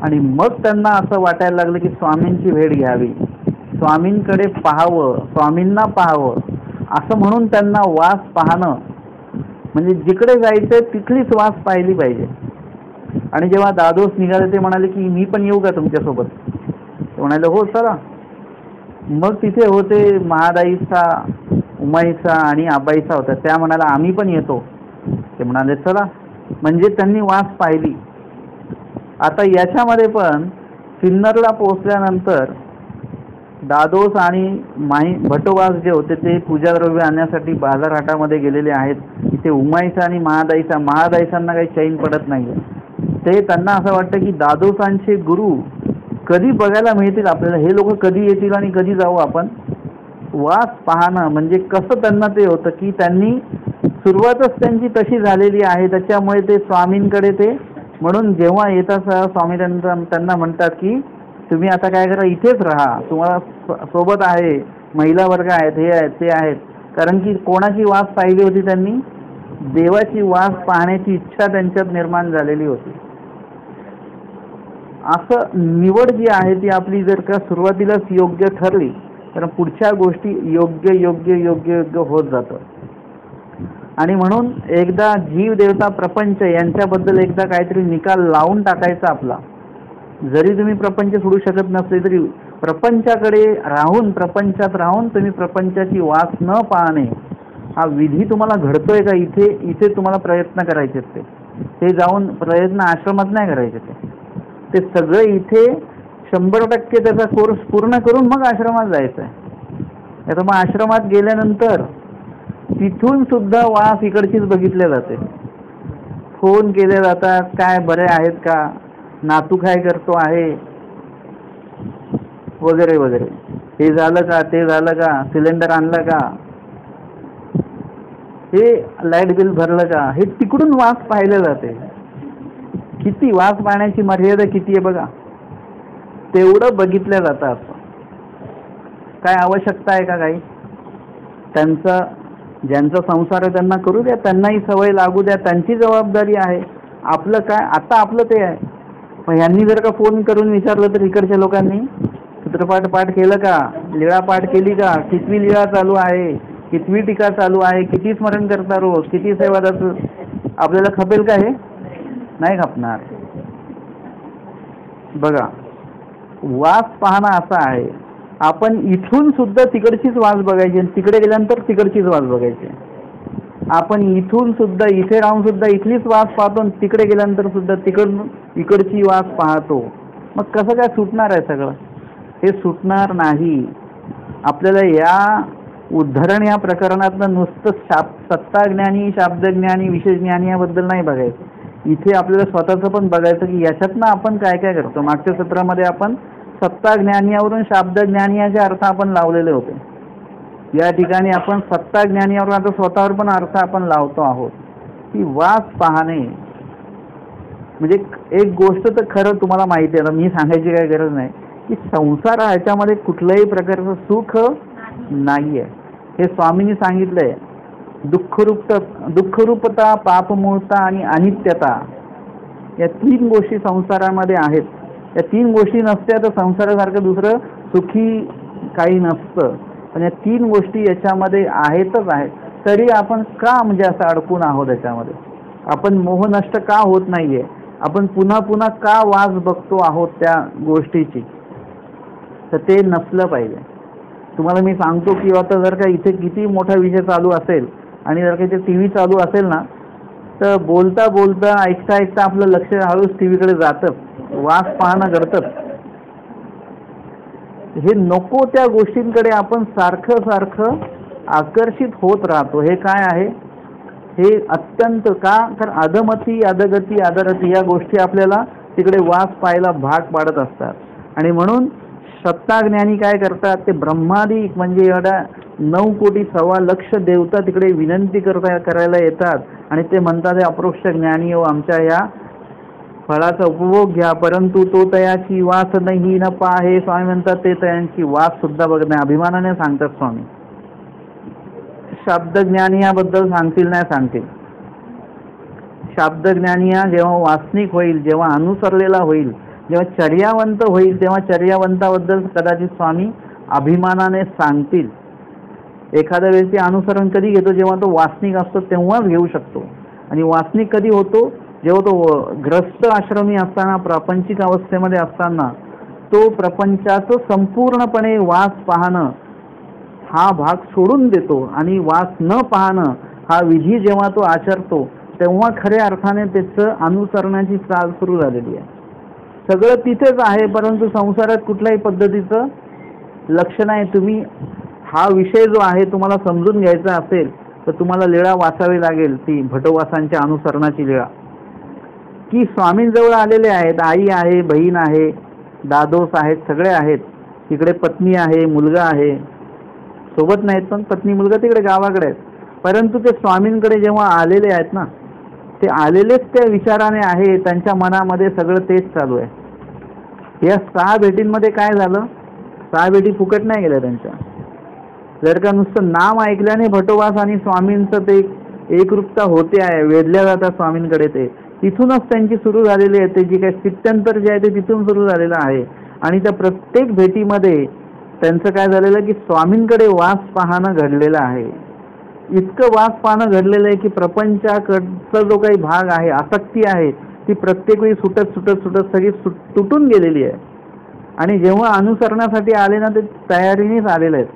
आणि मग त्यांना असं वाटायला लागलं की स्वामींची भेट घ्यावी, स्वामींकडे पाहावं, स्वामींना पाहावं, असं म्हणून त्यांना वास पाहणं म्हणजे जिकडे जायचं तिथलीच वास पाहिली पाहिजे. आणि जेव्हा दादोस निघाले ते म्हणाले की मी पण येऊ का तुमच्यासोबत, ते म्हणाले हो चला. मग तिथे होते महादाईचा, उमाईचा आणि आबाईचा होता, त्या म्हणाला आम्ही पण येतो, ते म्हणाले चला. म्हणजे त्यांनी वास पाहिली. आता याच्यामध्ये पण सिन्नरला पोहोचल्यानंतर दादोस आणि भटोबास जे होते ते पूजाद्रव्य आणण्यासाठी बाजारहाटामध्ये गेलेले आहेत. इथे उमाईचा आणि महादाईसांना काही चैन पडत नाही. ते त्यांना असं वाटतं की दादोसांचे गुरु कधी बघायला मिळतील आपल्याला, हे लोक कधी येतील आणि कधी जाऊ आपण. वास पाहणं म्हणजे कसं त्यांना ते होतं की त्यांनी सुरुवातच त्यांची तशी झालेली आहे, त्याच्यामुळे ते स्वामींकडे ते म्हणून जेव्हा येतात स्वामी त्यांना म्हणतात की तुम्ही आता काय करा, इथेच राहा, तुम्हाला सोबत आहे, महिला वर्ग आहेत, हे आहेत ते आहेत. कारण की कोणाची वास पाहिली होती त्यांनी, देवाची वास पाहण्याची इच्छा त्यांच्यात निर्माण झालेली होती. असं निवड जी आहे ती आपली जर का सुरुवातीलाच योग्य ठरली तर पुढच्या गोष्टी योग्य योग्य योग्य योग्य होत जातं. आणि म्हणून एकदा जीव देवता प्रपंच यांच्याबद्दल एकदा काहीतरी निकाल लावून टाकायचा आपला. जरी तुम्ही प्रपंच सोडू शकत नसले तरी प्रपंचाकडे राहून, प्रपंचात राहून तुम्ही प्रपंचाची वास न पाहणे हा विधी तुम्हाला घडतोय का, इथे इथे तुम्हाला प्रयत्न करायचे. ते जाऊन प्रयत्न आश्रमात नाही करायचे, ते सगळं इथे 100% त्याचा कोर्स पूर्ण करून मग आश्रमात जायचं आहे. आता मग आश्रमात गेल्यानंतर तिथून सुद्धा वास इकडचीच बघितल्या जाते. फोन केले जातात, काय बरे आहेत का, नातू काय करतो आहे वगैरे वगैरे, हे झालं का, ते झालं का, सिलेंडर आणलं का, हे लाईट बिल भरलं का, हे तिकडून वास पाहिले जाते. किती वास पाहण्याची मर्यादा किती आहे बघा, तेवढं बघितल्या जातं. असं काय आवश्यकता आहे का काही, त्यांचा ज्यांचा संसार आहे त्यांना करू द्या, त्यांनाही सवय लागू द्या, त्यांची जबाबदारी आहे. आपलं काय आता आपलं ते आहे. पण यांनी जर का फोन करून विचारलं तर इकडच्या लोकांनी चित्रपाठ पाठ केलं का, लीळा पाठ केली का, कितवी लीळा चालू आहे, कितवी टीका चालू आहे, किती स्मरण करता रोज, किती सेवा जातं, आपल्याला खपेल का, हे नाही खपणार. बघा वास पाहणं असा आहे, आपण इथून सुद्धा तिकडचीच वास बघायची, तिकडे गेल्यानंतर तिकडचीच वास बघायची. आपण इथून सुद्धा इथे राहून सुद्धा इथलीच वास पाहतो, तिकडे गेल्यानंतर सुद्धा इकडची वास पाहतो. मग कसं काय सुटणार आहे सगळं, हे सुटणार नाही. आपल्याला या उद्धरण या प्रकरणातनं नुसतं सत्ताज्ञानी, शाब्दज्ञानी, विशेषज्ञानी याबद्दल नाही बघायचं. इथे आपल्याला स्वतःचं पण बघायचं की याच्यातनं आपण काय काय करतो. मागच्या सत्रामध्ये आपण सत्ताज्ञानीयावरून शाब्दज्ञानीयाचे अर्थ आपण लावलेले होते. या ठिकाणी आपण सत्ताज्ञानीयावरून आता स्वतःवर पण अर्थ आपण लावतो आहोत. की वास पाहणे म्हणजे एक गोष्ट तर खरं तुम्हाला माहिती आहे, मी सांगायची काही गरज नाही की संसार ह्याच्यामध्ये कुठल्याही प्रकारचं सुख नाही आहे. हे स्वामींनी सांगितलंय. दुःखरूपता, पापमूळता आणि अनित्यता या 3 गोष्टी संसारामध्ये आहेत. या 3 गोष्टी नसत्या तर संसारासारखं दुसरं सुखी काही नसतं. पण या 3 गोष्टी याच्यामध्ये आहेतच आहेत. तरी आपण का म्हणजे असं अडकून आहोत याच्यामध्ये, आपण मोह नष्ट का होत नाहीये, आपण पुन्हा पुन्हा का वास बघतो आहोत त्या गोष्टीची, तर ते नसलं पाहिजे. तुम्हाला मी सांगतो की आता जर का इथे किती मोठा विषय चालू असेल आणि जर का इथे टी व्ही चालू असेल ना, तर बोलता बोलता ऐकता ऐकता आपलं लक्ष हळूच टी व्हीकडे जातं, वास पाहणं घडतं. हे नको त्या गोष्टींकडे आपण सारखं सारखं आकर्षित होत राहतो. हे काय आहे? हे अत्यंत का तर अधमती अधगती अधरती या गोष्टी आपल्याला तिकडे वास पाहायला भाग पाडत असतात. आणि म्हणून सत्ताज्ञानी काय करतात, ते ब्रह्मादी म्हणजे एवढ्या 9 कोटी 1.25 लक्ष देवता तिकडे विनंती करायला येतात आणि ते म्हणतात, अपरोक्ष ज्ञानी हो, आमच्या या फळाचा उपभोग घ्या, परंतु तो तयाची वास नाही न पाहे. स्वामी म्हणतात ते तयांची वास सुद्धा बघत नाही. अभिमानाने सांगतात स्वामी. शाब्दज्ञानी याबद्दल सांगतील नाही सांगतील. शाब्दज्ञानी जेव्हा वासनिक होईल, जेव्हा अनुसरलेला होईल, जेव्हा चर्यावंत होईल, तेव्हा चर्यावंताबद्दल कदाचित स्वामी अभिमानाने सांगतील. एखादा व्यक्ती अनुसरण कधी घेतो? जेव्हा तो वासनिक असतो तेव्हाच घेऊ शकतो. आणि वासनिक कधी होतो? जेव्हा तो ग्रस्त आश्रमी असताना, प्रापंचिक अवस्थेमध्ये असताना तो प्रपंचाचं संपूर्णपणे वास पाहणं हा भाग सोडून देतो आणि वास न पाहणं हा विधी जेव्हा तो आचरतो तेव्हा खऱ्या अर्थाने त्याचं अनुसरणाची चाल सुरू झालेली आहे. सगळं तिथेच आहे, परंतु संसारात कुठल्याही पद्धतीचं लक्ष नाही. तुम्ही हा विषय जो आहे तुम्हाला समजून घ्यायचा असेल तर तुम्हाला लीळा वाचावी लागेल, ती भटोवासांच्या अनुसरणाची लीळा, की स्वामींजवळ आलेले आहेत. आई आहे, बहीण आहे, दादोस आहेत, सगळे आहेत. तिकडे पत्नी आहे, मुलगा आहे, सोबत नाहीत पण पत्नी मुलगा तिकडे गावाकडे आहेत. परंतु ते स्वामींकडे जेव्हा आलेले आहेत ना, ते आलेलेच त्या विचाराने आहे, त्यांच्या मनामध्ये सगळं तेच चालू आहे. या 6 भेटींमध्ये काय झालं? 6 भेटी फुकट नाही गेल्या त्यांच्या. जर का नुसतं नाम ऐकल्याने भटोबास आणि स्वामींचं ते एकरूपता होते आहे, वेधल्या जातात स्वामींकडे, ते तिथूनच त्यांची सुरू झालेली आहे. ते जे काही स्थित्यंतर जे आहे ते तिथून सुरू झालेलं आहे. आणि त्या प्रत्येक भेटीमध्ये त्यांचं काय झालेलं की स्वामींकडे वास पाहणं घडलेलं आहे. इतकं वास पाहणं घडलेलं आहे की प्रपंचाकडचा जो काही भाग आहे, आसक्ती आहे, ती प्रत्येक वेळी सुटत सुटत सुटत सगळी तुटून गेलेली आहे. आणि जेव्हा अनुसरणासाठी आले ना, ते तयारीनेच आलेले आहेत.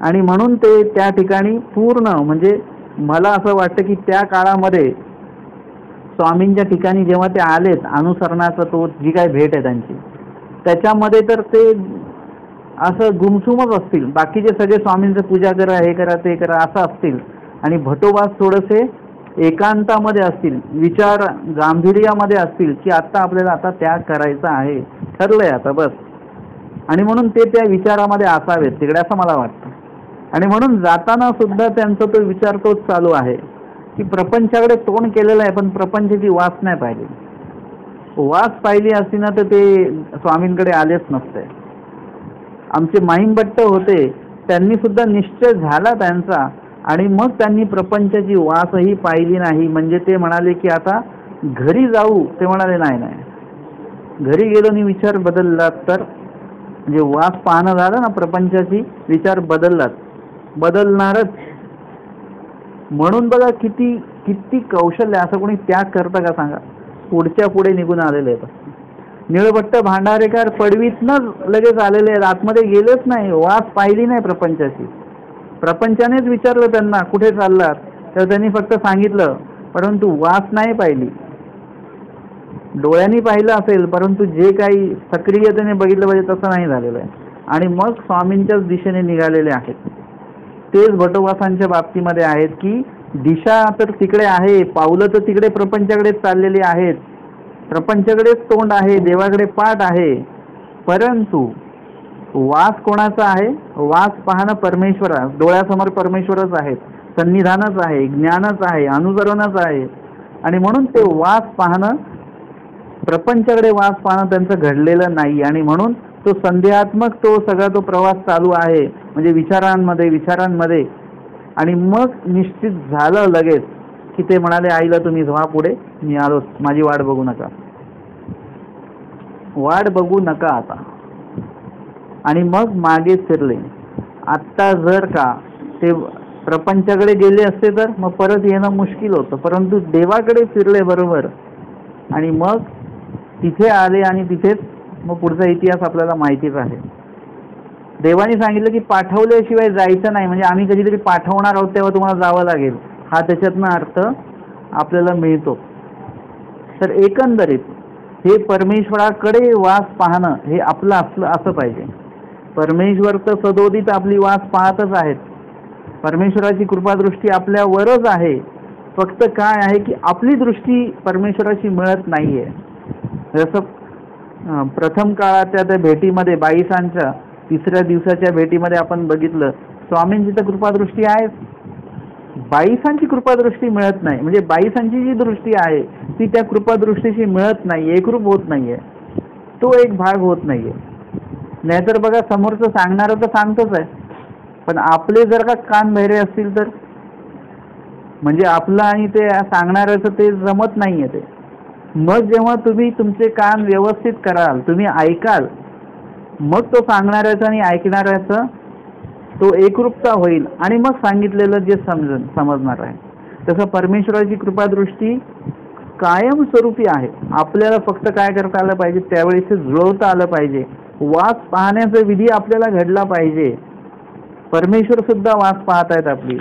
आणि म्हणून ते त्या ठिकाणी पूर्ण म्हणजे मला असं वाटतं की त्या काळामध्ये स्वामींच्या ठिकाणी जेव्हा ते आलेत, अनुसरणाचा तो जी काही भेट आहे त्यांची, त्याच्यामध्ये तर ते असं गुमसुमच असतील. बाकीचे सगळे स्वामींचं पूजा करा, हे करा, ते करा असं असतील. आणि भटोबास थोडेसे एकांतामध्ये असतील, विचार गांभीर्यामध्ये असतील की आता आपल्याला आता त्याग करायचा आहे, ठरलंय आता बस. आणि म्हणून ते त्या विचारामध्ये असावेत तिकडे असं मला वाटतं. आणि म्हणून जाताना सुद्धा त्यांचा तो विचार तोच चालू आहे की प्रपंचाकडे तोंड केलेलं आहे, पण प्रपंचाची वास नाही पाहिली. वास पाहिली असती ना तर ते स्वामींकडे आलेच नसते. आमचे माहीमभट्ट होते, त्यांनी सुद्धा निश्चय झाला त्यांचा, आणि मग त्यांनी प्रपंचाची वासही पाहिली नाही. म्हणजे ते म्हणाले की आता घरी जाऊ. ते म्हणाले नाही नाही, घरी गेलो आणि विचार बदललात तर, म्हणजे वास पाहणं झालं ना प्रपंचाची, विचार बदलणारच. म्हणून बघा किती किती कौशल्य. असं कोणी त्याग करतं का सांगा? पुढच्या पुढे निघून आलेले आहेत. निळभट्ट भांडारेकर पडवीतनंच लगेच आलेले आहेत, आतमध्ये गेलेच नाही, वास पाहिली नाही प्रपंचाची. प्रपंचानेच विचारलं त्यांना कुठे चाललात, तर त्यांनी फक्त सांगितलं, परंतु वास नाही पाहिली. डोळ्यांनी पाहिलं असेल, परंतु जे काही सक्रियतेने बघितलं पाहिजे तसं नाही झालेलं आहे. आणि मग स्वामींच्याच दिशेने निघालेले आहेत. तेच भटोबासांच्या बाबतीमध्ये आहेत की दिशा तर तिकडे आहे, पावलं तर तिकडे प्रपंचाकडेच चाललेली आहेत, प्रपंचाकडेच तोंड आहे, देवाकडे पाठ आहे, परंतु वास कोणाचा आहे? वास पाहणं परमेश्वर, डोळ्यासमोर परमेश्वरच आहेत, सन्निधानच आहे, ज्ञानच आहे, अनुसरणच आहे. आणि म्हणून ते वास पाहणं, प्रपंचाकडे वास पाहणं त्यांचं घडलेलं नाही. आणि म्हणून तो संदेहात्मक तो सगळा तो प्रवास चालू आहे, म्हणजे विचारांमध्ये. आणि मग निश्चित झालं लगेच की ते म्हणाले, आईला तुम्ही व्हा पुढे, मी आलो, माझी वाट बघू नका, वाट बघू नका आता. आणि मग मागे फिरले. आत्ता जर का ते प्रपंचाकडे गेले असते तर मग परत येणं मुश्किल होतं, परंतु देवाकडे फिरले बरोबर. आणि मग तिथे आले आणि तिथेच मग पुढचा इतिहास आपल्याला माहितीच आहे. देवाने सांगितलं की पाठवल्याशिवाय जायचं नाही, म्हणजे आम्ही कधीतरी पाठवणार आहोत तेव्हा तुम्हाला जावं लागेल, हा त्याच्यातनं अर्थ आपल्याला मिळतो. तर एकंदरीत हे परमेश्वराकडे वास पाहणं हे आपलं असलं असं पाहिजे. परमेश्वर तर सदोदित आपली वास पाहतच आहेत, परमेश्वराची कृपादृष्टी आपल्यावरच आहे. फक्त काय आहे की आपली दृष्टी परमेश्वराची मिळत नाहीये. जसं प्रथम काळाच्या त्या भेटीमध्ये 22 तिसऱ्या दिवसाच्या भेटीमध्ये आपण बघितलं, स्वामींची तर कृपादृष्टी आहे, 22 कृपादृष्टी मिळत नाही. म्हणजे 22 जी दृष्टी आहे ती त्या कृपादृष्टीशी मिळत नाही, एकरूप होत नाहीये, तो एक भाग होत नाहीये. नाहीतर बघा समोरचं सांगणारं तर सांगतोच आहे, पण आपले जर का कान बहिरे असतील तर, म्हणजे आपलं आणि ते सांगणाऱ्याचं ते जमत नाहीये ते. मग जेव्हा तुम्ही तुमचे कान व्यवस्थित कराल, तुम्ही ऐकाल, मग तो सांगणाऱ्याचा आणि ऐकणाऱ्याचा तो एकरूपता होईल आणि मग सांगितलेलं जे समजणार आहे. तसं परमेश्वराची कृपादृष्टी कायमस्वरूपी आहे. आपल्याला फक्त काय करता आलं पाहिजे, त्यावेळेस जुळवता आलं पाहिजे. वास पाहण्याचा विधी आपल्याला घडला पाहिजे. परमेश्वर सुद्धा वास पाहत आहेत आपली,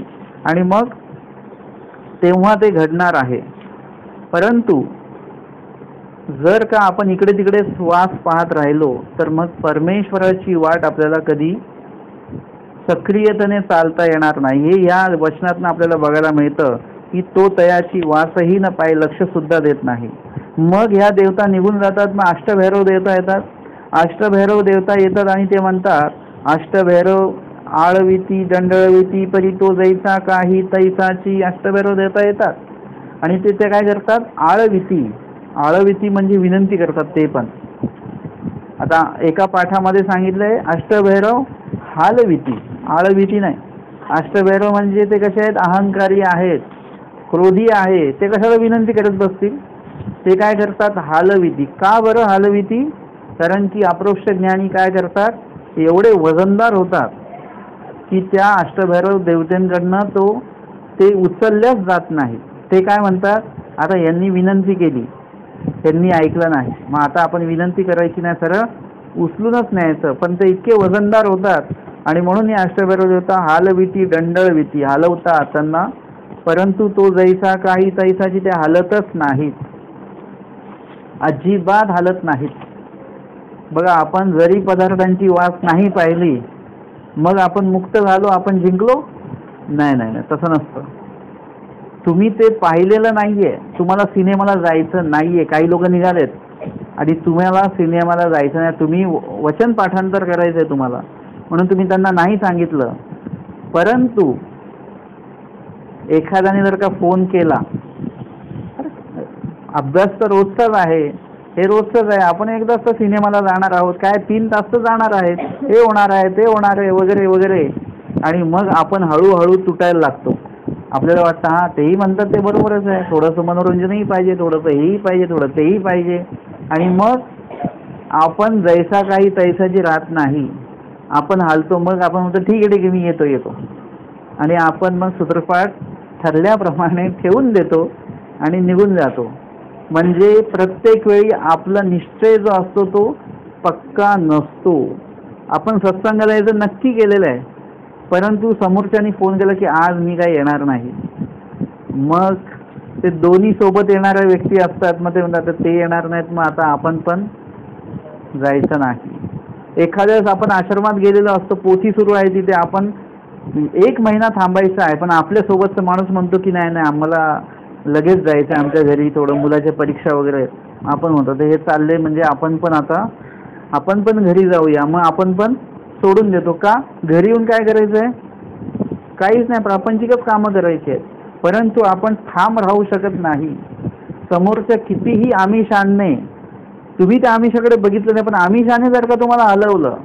आणि मग तेव्हा ते घडणार आहे. परंतु जर का आपण इकडे तिकडे वास पाहत राहिलो तर मग परमेश्वराची वाट आपल्याला कधी सक्रियतेने चालता येणार नाही. हे या वचनातून आपल्याला बघायला मिळतं की तो तयाची वासही न पाय लक्ष सुद्धा देत नाही. मग ह्या देवता निघून जातात. मग अष्टभैरव देवता येतात. अष्टभैरव देवता येतात आणि ते म्हणतात, अष्टभैरव आळविती दंडळविती परी तो जैसा काही तैसाची. अष्टभैरव देवता येतात आणि ते काय करतात, आळविती म्हणजे विनंती करतात. ते पण आता एका पाठामध्ये सांगितलंय अष्टभैरव हालविती, आळविती नाही. अष्टभैरव म्हणजे ते कसे आहेत, अहंकारी आहेत, क्रोधी आहे, ते कशाला विनंती करत बसतील. ते काय करतात, हालविती. का बरं हालविती? कारण की अप्रोक्ष ज्ञानी काय करतात, एवढे वजनदार होतात की त्या अष्टभैरव देवतेंकडनं ते उचलल्याच जात नाही. ते काय म्हणतात, आता यांनी विनंती केली, त्यांनी ऐकलं नाही, मग आता आपण विनंती करायची नाही, सरळ उचलूनच न्यायचं. पण ते इतके वजनदार होतात आणि म्हणून या अष्टभैरव देवता हालविती दंडळविती, हलवतात त्यांना, परंतु तो जैसा काही तैसाची ते हलतच नाहीत, अजिबात हलत नाहीत. बघा, आपण जरी पदार्थांची वास नाही पाहिली मग आपण मुक्त झालो, आपण जिंकलो? नाही नाही नाही, तसं नसतं. तुम्ही ते पाहिलेलं नाहीये, तुम्हाला सिनेमाला जायचं नाहीये. काही लोक निघालेत आणि तुम्हाला सिनेमाला जायचं नाही, तुम्ही वचन पाठांतर करायचंय तुम्हाला, म्हणून तुम्ही त्यांना नाही सांगितलं. परंतु एखाद्याने जर का फोन केला, अभ्यास तर रोजचाच आहे, हे रोजच आहे, आपण एकदाच तर सिनेमाला जाणार आहोत, काय 3 तास तर जाणार आहेत, हे होणार आहे ते होणार आहे वगैरे वगैरे, आणि मग आपण हळूहळू तुटायला लागतो. आपल्याला वाटतं हा तेही म्हणतात ते बरोबरच आहे, थोडंसं मनोरंजनही पाहिजे, थोडंसं हेही पाहिजे, थोडं तेही पाहिजे, आणि मग आपण जैसा काही तैसाची राहत नाही, आपण हालतो. मग आपण म्हणतो ठीक आहे मी येतो, आणि आपण मग सूत्रपाठ ठरल्याप्रमाणे ठेवून देतो आणि निघून जातो. म्हणजे प्रत्येक वेळी आपला निश्चय जो असतो तो पक्का नसतो. आपण सत्संगाला यायचं नक्की केलेलं आहे, परंतु समोरच्यानी फोन केला की आज मी काही येणार नाही, मग ते दोन्ही सोबत येणाऱ्या व्यक्ती असतात, मग ते म्हणतात ते येणार नाहीत, मग आता आपण पण जायचं नाही. एखाद्या वेळेस आपण आश्रमात गेलेलो असतो, पोथी सुरू आहे तिथे, आपण 1 महिना थांबायचं आहे, पण आपल्या सोबतचा माणूस म्हणतो की नाही आम्हाला लगेच जायचं आहे आमच्या घरी, थोडं मुलाच्या परीक्षा वगैरे. आपण म्हणतो हे चालले म्हणजे आपण पण घरी जाऊया, मग आपण पण सोडून देतो. का? घरी येऊन काय करायचं आहे? काहीच नाही, प्रापंचिकच कामं करायची आहेत. परंतु आपण ठाम राहू शकत नाही. समोरच्या कितीही आमिषाने, तुम्ही त्या आमिषाकडे बघितलं नाही, पण आमिषाने जर का तुम्हाला हलवलं,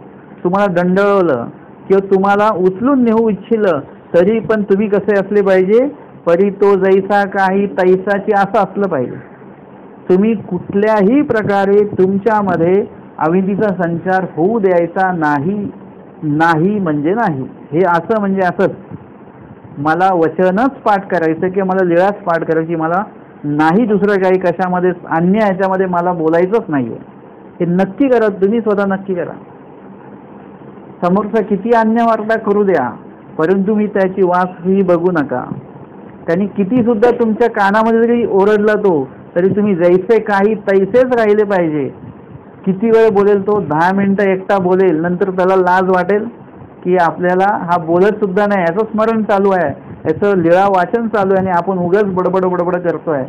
तुम्हाला दंडवलं किंवा तुम्हाला उचलून नेऊ इच्छिलं, तरी पण तुम्ही कसे असले पाहिजे, परी तो जैसा काही तैसाची असं असलं पाहिजे. तुम्ही कुठल्याही प्रकारे तुमच्यामध्ये अविधीचा संचार होऊ द्यायचा नाही. नाही म्हणजे नाही, हे असं म्हणजे असंच. मला वचनच पाठ करायचं किंवा मला लीळाच पाठ करायची, मला नाही दुसरं काही कशामध्ये अन्य ह्याच्यामध्ये मला बोलायचंच नाहीये, हे नक्की करा. तुम्ही स्वतः नक्की करा. समोरचा किती अन्यवार्ता करू द्या, परंतु मी त्याची वास ही बघू नका. त्यांनी किती सुद्धा तुमच्या कानामध्ये जरी ओरडला तो, तरी तुम्ही जैसे काही तैसेच राहिले पाहिजे. किती वेळ बोलेल तो, 10 मिनिटं एकटा बोलेल, नंतर त्याला लाज वाटेल की आपल्याला हा बोलत सुद्धा नाही, याचं स्मरण चालू आहे, याचं लीळा वाचन चालू आहे आणि आपण उगाच बडबड बडबड करतोय.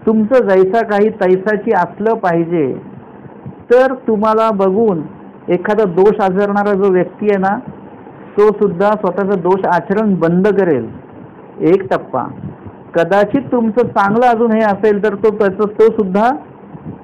तुमचं जैसा काही तैसाची असलं पाहिजे. तर तुम्हाला बघून एखादा दोष आचरणारा जो व्यक्ती आहे ना, तो सुद्धा स्वतःचा दोष आचरण बंद करेल. एक टप्पा. कदाचित तुमचं चांगलं अजून हे असेल तर तो सुद्धा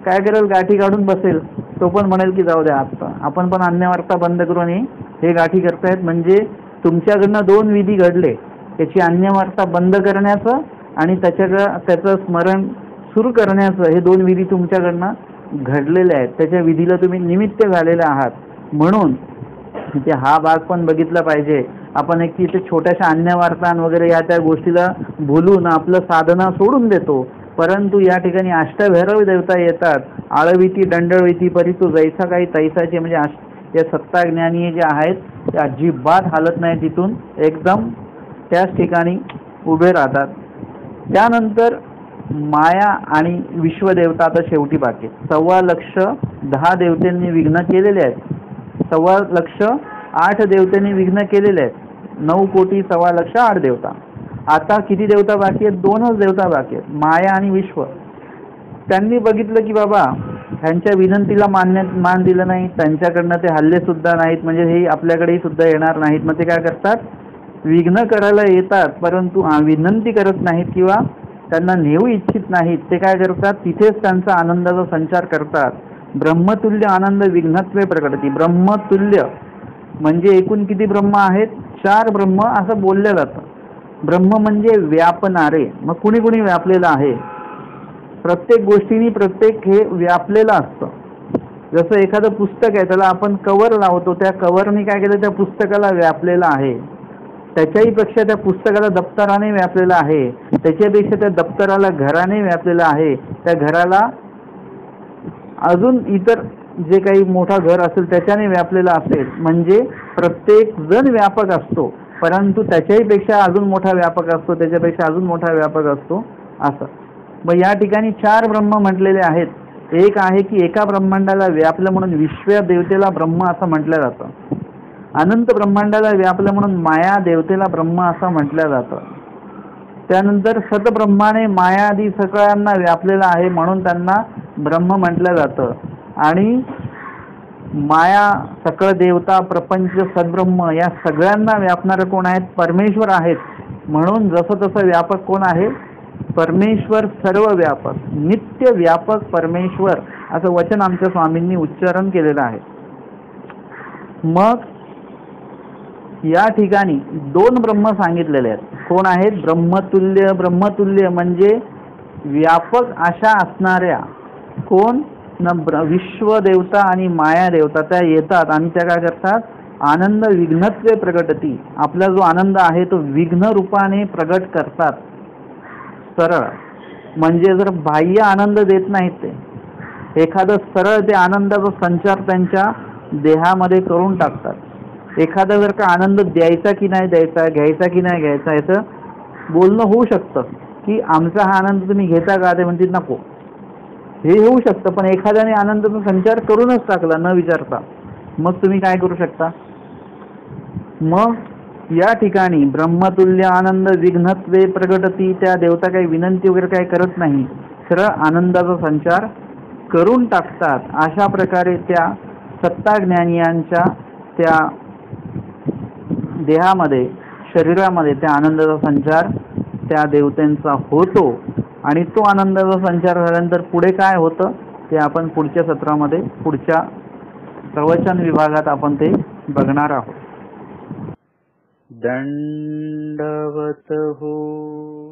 काय करेल, गाठी काढून बसेल. तो पण म्हणेल की जाऊ द्या, आता आपण पण अन्यवार्ता बंद करू आणि हे गाठी करतायत. म्हणजे तुमच्याकडनं 2 विधी घडले, त्याची अन्यवार्ता बंद करण्याचं आणि त्याचं स्मरण सुरू करण्याचं. हे 2 विधी तुमच्याकडनं घडलेले आहेत, त्याच्या विधीला तुम्ही निमित्त झालेले आहात. म्हणून ते हा भाग पण बघितला पाहिजे. आपण एक इथे छोट्याशा अन्यवार्ता वगैरे या त्या गोष्टीला भुलून आपलं साधना सोडून देतो. परंतु या ठिकाणी अष्टभैरव देवता येतात. आळविती दंडविती परितू जैसा काही तैसाचे, म्हणजे या सत्ता ज्ञानी जे आहेत ते अजिबात हालत नाही, तिथून एकदम त्याच ठिकाणी उभे राहतात. त्यानंतर माया आणि विश्वदेवता आता शेवटी बाकी. 1,15,10 देवतांनी विघ्न केलेले आहेत. 1,15,08 देवतांनी विघ्न केलेले आहेत. 9,15,08 देवता. आता किती देवता बाकी आहेत? 2च देवता बाकी आहेत, माया आणि विश्व. त्यांनी बघितलं की बाबा ह्यांच्या विनंतीला मान दिलं नाही, त्यांच्याकडनं ते हल्ले सुद्धा नाहीत, म्हणजे हे आपल्याकडेही सुद्धा येणार नाहीत. मग ते काय करतात, विघ्न करायला येतात परंतु विनंती करत नाहीत किंवा त्यांना नेऊ इच्छित नाहीत. ते काय करतात, तिथेच त्यांचा आनंदाचा संचार करतात. ब्रह्मतुल्य आनंद विघ्नत्वे प्रकटती. ब्रह्मतुल्य म्हणजे एकूण किती ब्रह्म आहेत? 4 ब्रह्म असं बोललं जातं. ब्रह्म म्हणजे व्यापणारे. मग कुणी कुणी व्यापलेलं आहे? प्रत्येक गोष्टींनी प्रत्येक हे व्यापलेलं असतं. जसं एखादं पुस्तक आहे, त्याला आपण कवर लावतो, त्या कवरनी काय केलं, त्या पुस्तकाला व्यापलेलं आहे. त्याच्याही पेक्षा त्या पुस्तकाला दप्तराने व्यापलेलं आहे. त्याच्यापेक्षा त्या दप्तराला घराने व्यापलेलं आहे. त्या घराला अजून इतर जे काही मोठा घर असेल त्याच्याने व्यापलेलं असेल. म्हणजे प्रत्येक जण व्यापक असतो, परंतु त्याच्याही पेक्षा अजून मोठा व्यापक असतो, त्याच्यापेक्षा अजून मोठा व्यापक असतो असं. मग या ठिकाणी 4 ब्रह्म म्हटलेले आहेत. एक आहे की एका ब्रह्मांडाला व्यापलं म्हणून विश्व देवतेला ब्रह्म असं म्हटलं जातं. अनंत ब्रह्मांडाला व्यापलं म्हणून माया देवतेला ब्रह्म असं म्हटलं जातं. त्यानंतर सतब्रह्माने मायादी सगळ्यांना व्यापलेलं आहे म्हणून त्यांना ब्रह्म म्हटलं जातं. आणि माया, सकळ देवता, प्रपंच, सद्ब्रह्म या सगळ्यांना व्यापणारे कोण आहेत? परमेश्वर आहेत. म्हणून जसं तसं व्यापक कोण आहे? परमेश्वर. सर्व व्यापक, नित्य व्यापक परमेश्वर असं वचन आमच्या स्वामींनी उच्चारण केलेलं आहे. मग या ठिकाणी 2 ब्रह्म सांगितलेले आहेत. कोण आहेत? ब्रह्मतुल्य. ब्रह्मतुल्य म्हणजे व्यापक अशा असणाऱ्या कोण? विश्व देवता आणि माया देवता. त्या येतात आणि त्या काय करतात? आनंद विघ्नत्वे प्रगटती. आपला जो आनंद आहे तो विघ्न रूपाने प्रगट करतात. सरळ म्हणजे जर बाह्य आनंद देत नाहीत ते, एखादं सरळ ते आनंदाचा संचार त्यांच्या देहामध्ये करून टाकतात. एखादा जर का आनंद द्यायचा की नाही द्यायचा, घ्यायचा की नाही घ्यायचा, याचं बोलणं होऊ शकतं की आमचा हा आनंद तुम्ही घेता का? ते म्हणतील नको. हे होऊ शकतं. पण एखाद्याने आनंदाचा संचार करूनच टाकला न विचारता, मग तुम्ही काय करू शकता? मग या ठिकाणी ब्रह्मतुल्य आनंद विघ्नत्वे प्रगटती. त्या देवता काही विनंती वगैरे काही करत नाही, सरळ आनंदाचा संचार करून टाकतात. अशा प्रकारे त्या सत्ता ज्ञानियांच्या त्या देहामध्ये, शरीरामध्ये त्या आनंदाचा संचार त्या देवतांचा होतो. आणि तो आनंदाचा संचार झाल्यानंतर पुढे काय होतं ते आपण पुढच्या सत्रामध्ये, पुढच्या प्रवचन विभागात आपण ते बघणार आहोत. दंडवत हो.